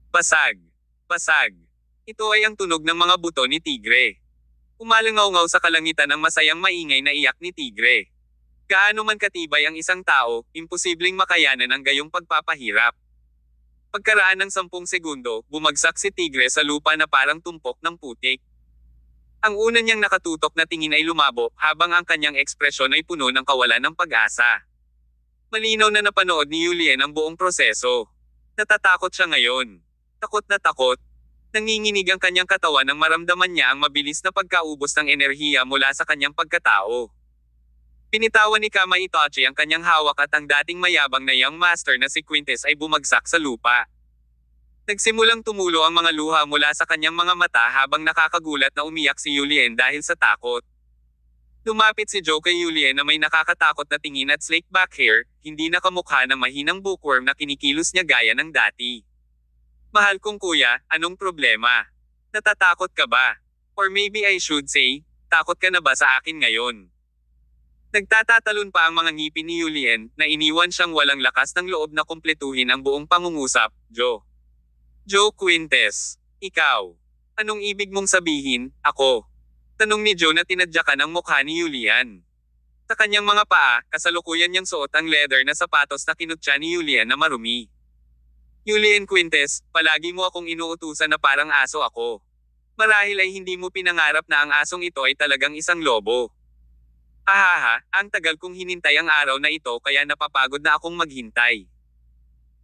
Basag. Basag. Ito ay ang tunog ng mga buto ni Tigre. Umalangaw-ngaw sa kalangitan ang masayang maingay na iyak ni Tigre. Gaano man katibay ang isang tao, imposibleng makayanan ang gayong pagpapahirap. Pagkaraan ng 10 segundo, bumagsak si Tigre sa lupa na parang tumpok ng putik. Ang una niyang nakatutok na tingin ay lumabo, habang ang kanyang ekspresyon ay puno ng kawalan ng pag-asa. Malinaw na napanood ni Julien ang buong proseso. Natatakot siya ngayon. Takot na takot. Nanginginig ang kanyang katawan nang maramdaman niya ang mabilis na pagkaubos ng enerhiya mula sa kanyang pagkatao. Pinitawan ni Kama Itachi ang kanyang hawak at ang dating mayabang na young master na si Quintes ay bumagsak sa lupa. Nagsimulang tumulo ang mga luha mula sa kanyang mga mata habang nakakagulat na umiyak si Julien dahil sa takot. Lumapit si Joe kay Julien na may nakakatakot na tingin at slick back hair, hindi nakamukha ng mahinang bookworm na kinikilos niya gaya ng dati. Mahal kong kuya, anong problema? Natatakot ka ba? Or maybe I should say, takot ka na ba sa akin ngayon? Nagtatatalon pa ang mga ngipin ni Julien, na iniwan siyang walang lakas ng loob na kumpletuhin ang buong pangungusap. Joe Quintes, ikaw. Anong ibig mong sabihin, ako? Tanong ni Joe na tinadyakan ang mukha ni Julien. Sa kanyang mga paa, kasalukuyan niyang suot ang leather na sapatos na kinutya ni Julien na marumi. Julien Quintes, palagi mo akong inuutusan na parang aso ako. Marahil ay hindi mo pinangarap na ang asong ito ay talagang isang lobo. Ahaha, ang tagal kong hinintay ang araw na ito kaya napapagod na akong maghintay.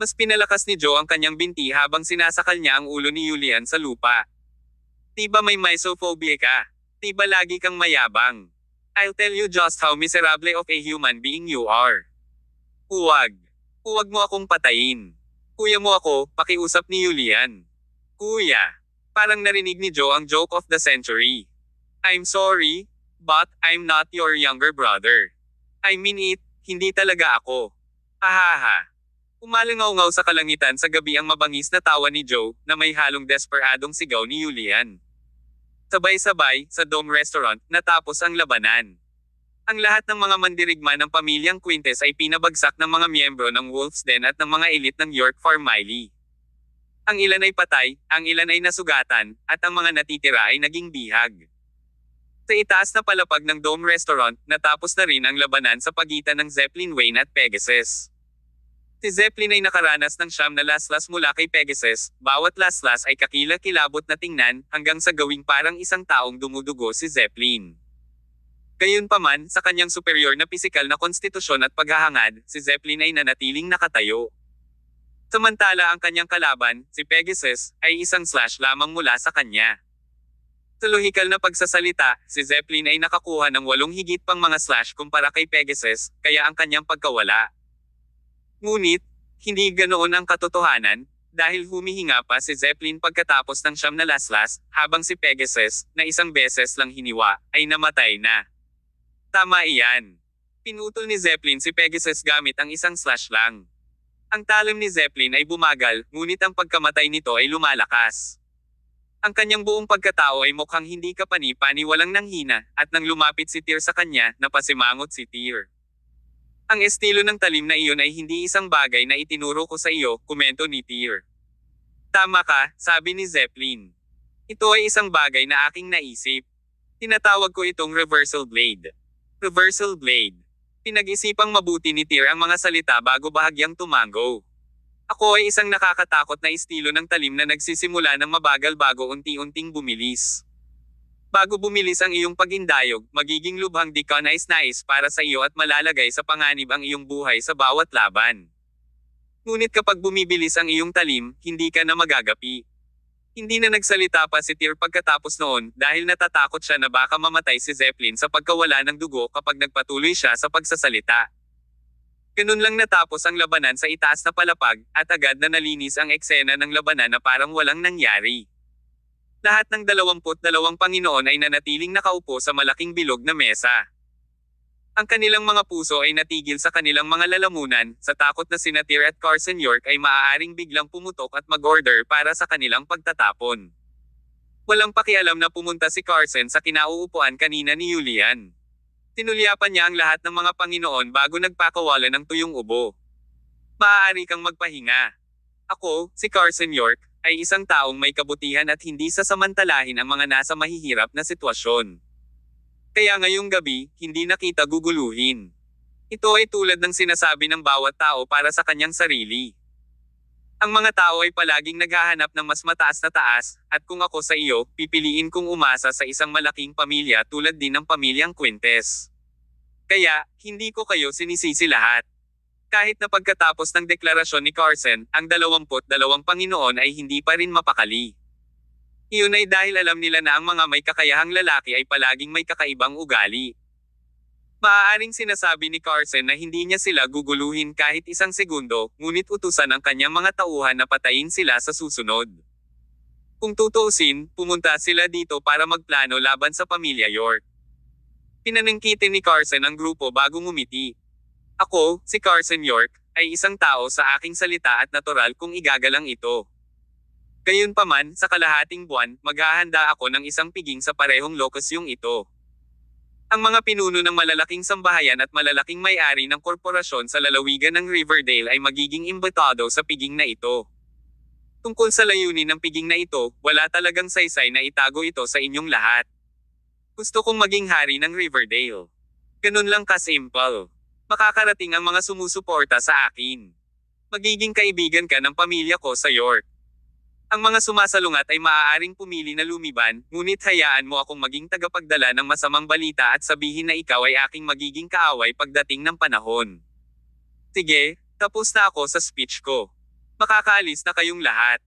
Mas pinalakas ni Joe ang kanyang binti habang sinasakal niya ang ulo ni Julien sa lupa. Tiba may misophobia ka? Tiba lagi kang mayabang? I'll tell you just how miserable of a human being you are. Huwag. Huwag mo akong patayin. Kuya mo ako, pakiusap ni Julien. Kuya. Parang narinig ni Joe ang joke of the century. I'm sorry, but I'm not your younger brother. I mean it, hindi talaga ako. Ahaha. Umalangaw-ngaw sa kalangitan sa gabi ang mabangis na tawa ni Joe, na may halong desperadong sigaw ni Julien. Sabay-sabay, sa Dome Restaurant, natapos ang labanan. Ang lahat ng mga mandirigma ng pamilyang Quintes ay pinabagsak ng mga miyembro ng Wolf's Den at ng mga elite ng York Family. Ang ilan ay patay, ang ilan ay nasugatan, at ang mga natitira ay naging bihag. Sa itaas na palapag ng Dome Restaurant, natapos na rin ang labanan sa pagitan ng Zeppelin Wayne at Pegasus. Si Zeppelin ay nakaranas ng 9 na laslas mula kay Pegasus, bawat laslas ay kakila-kilabot na tingnan, hanggang sa gawing parang isang taong dumudugo si Zeppelin. Gayunpaman, sa kanyang superior na pisikal na konstitusyon at paghahangad, si Zeppelin ay nanatiling nakatayo. Samantala ang kanyang kalaban, si Pegasus, ay isang slash lamang mula sa kanya. Sa lohikal na pagsasalita, si Zeppelin ay nakakuha ng 8 higit pang mga slash kumpara kay Pegasus, kaya ang kanyang pagkawala. Ngunit, hindi ganoon ang katotohanan, dahil humihinga pa si Zeppelin pagkatapos ng 9 na laslas, habang si Pegasus, na isang beses lang hiniwa, ay namatay na. Tama iyan. Pinutol ni Zeppelin si Pegasus gamit ang isang slash lang. Ang talim ni Zeppelin ay bumagal, ngunit ang pagkamatay nito ay lumalakas. Ang kanyang buong pagkatao ay mukhang hindi kapani-pani walang nanghina, at nang lumapit si Tyr sa kanya, napasimangot si Tyr. Ang estilo ng talim na iyon ay hindi isang bagay na itinuro ko sa iyo, komento ni Tyr. Tama ka, sabi ni Zeppelin. Ito ay isang bagay na aking naisip. Tinatawag ko itong reversal blade. Reversal blade. Pinag-isipang mabuti ni Tyr ang mga salita bago bahagyang tumango. Ako ay isang nakakatakot na estilo ng talim na nagsisimula ng mabagal bago unti-unting bumilis. Bago bumilis ang iyong pag-indayog, magiging lubhang di ka nais-nais para sa iyo at malalagay sa panganib ang iyong buhay sa bawat laban. Ngunit kapag bumibilis ang iyong talim, hindi ka na magagapi. Hindi na nagsalita pa si Tyr pagkatapos noon dahil natatakot siya na baka mamatay si Zeppelin sa pagkawala ng dugo kapag nagpatuloy siya sa pagsasalita. Ganun lang natapos ang labanan sa itaas na palapag, at agad na nalinis ang eksena ng labanan na parang walang nangyari. Lahat ng 22 Panginoon ay nanatiling nakaupo sa malaking bilog na mesa. Ang kanilang mga puso ay natigil sa kanilang mga lalamunan, sa takot na sina Tyr at Carson York ay maaaring biglang pumutok at mag-order para sa kanilang pagtatapon. Walang pakialam na pumunta si Carson sa kinauupuan kanina ni Julian. Tinulyapan niya ang lahat ng mga Panginoon bago nagpakawala ng tuyong ubo. Maaari kang magpahinga. Ako, si Carson York, ay isang taong may kabutihan at hindi sasamantalahin ang mga nasa mahihirap na sitwasyon. Kaya ngayong gabi, hindi na kita guguluhin. Ito ay tulad ng sinasabi ng bawat tao para sa kanyang sarili. Ang mga tao ay palaging naghahanap ng mas mataas na taas, at kung ako sa iyo, pipiliin kong umasa sa isang malaking pamilya tulad din ng pamilyang Quintes. Kaya, hindi ko kayo sinisisi lahat. Kahit na pagkatapos ng deklarasyon ni Carson, ang 22 Panginoon ay hindi pa rin mapakali. Iyon ay dahil alam nila na ang mga may kakayahang lalaki ay palaging may kakaibang ugali. Maaaring sinasabi ni Carson na hindi niya sila guguluhin kahit isang segundo, ngunit utusan ang kanyang mga tauhan na patayin sila sa susunod. Kung tutuusin, pumunta sila dito para magplano laban sa pamilya York. Pinanangkitin ni Carson ang grupo bago ngumiti. Ako, si Carson York, ay isang tao sa aking salita at natural kung igagalang ito. Gayunpaman, sa kalahating buwan, maghahanda ako ng isang piging sa parehong lokasyong ito. Ang mga pinuno ng malalaking sambahayan at malalaking may-ari ng korporasyon sa lalawigan ng Riverdale ay magiging imbitado sa piging na ito. Tungkol sa layunin ng piging na ito, wala talagang saysay na itago ito sa inyong lahat. Gusto kong maging hari ng Riverdale. Ganun lang kasimple. Makakarating ang mga sumusuporta sa akin. Magiging kaibigan ka ng pamilya ko sa York. Ang mga sumasalungat ay maaaring pumili na lumiban, ngunit hayaan mo akong maging tagapagdala ng masamang balita at sabihin na ikaw ay aking magiging kaaway pagdating ng panahon. Sige, tapos na ako sa speech ko. Makakaalis na kayong lahat.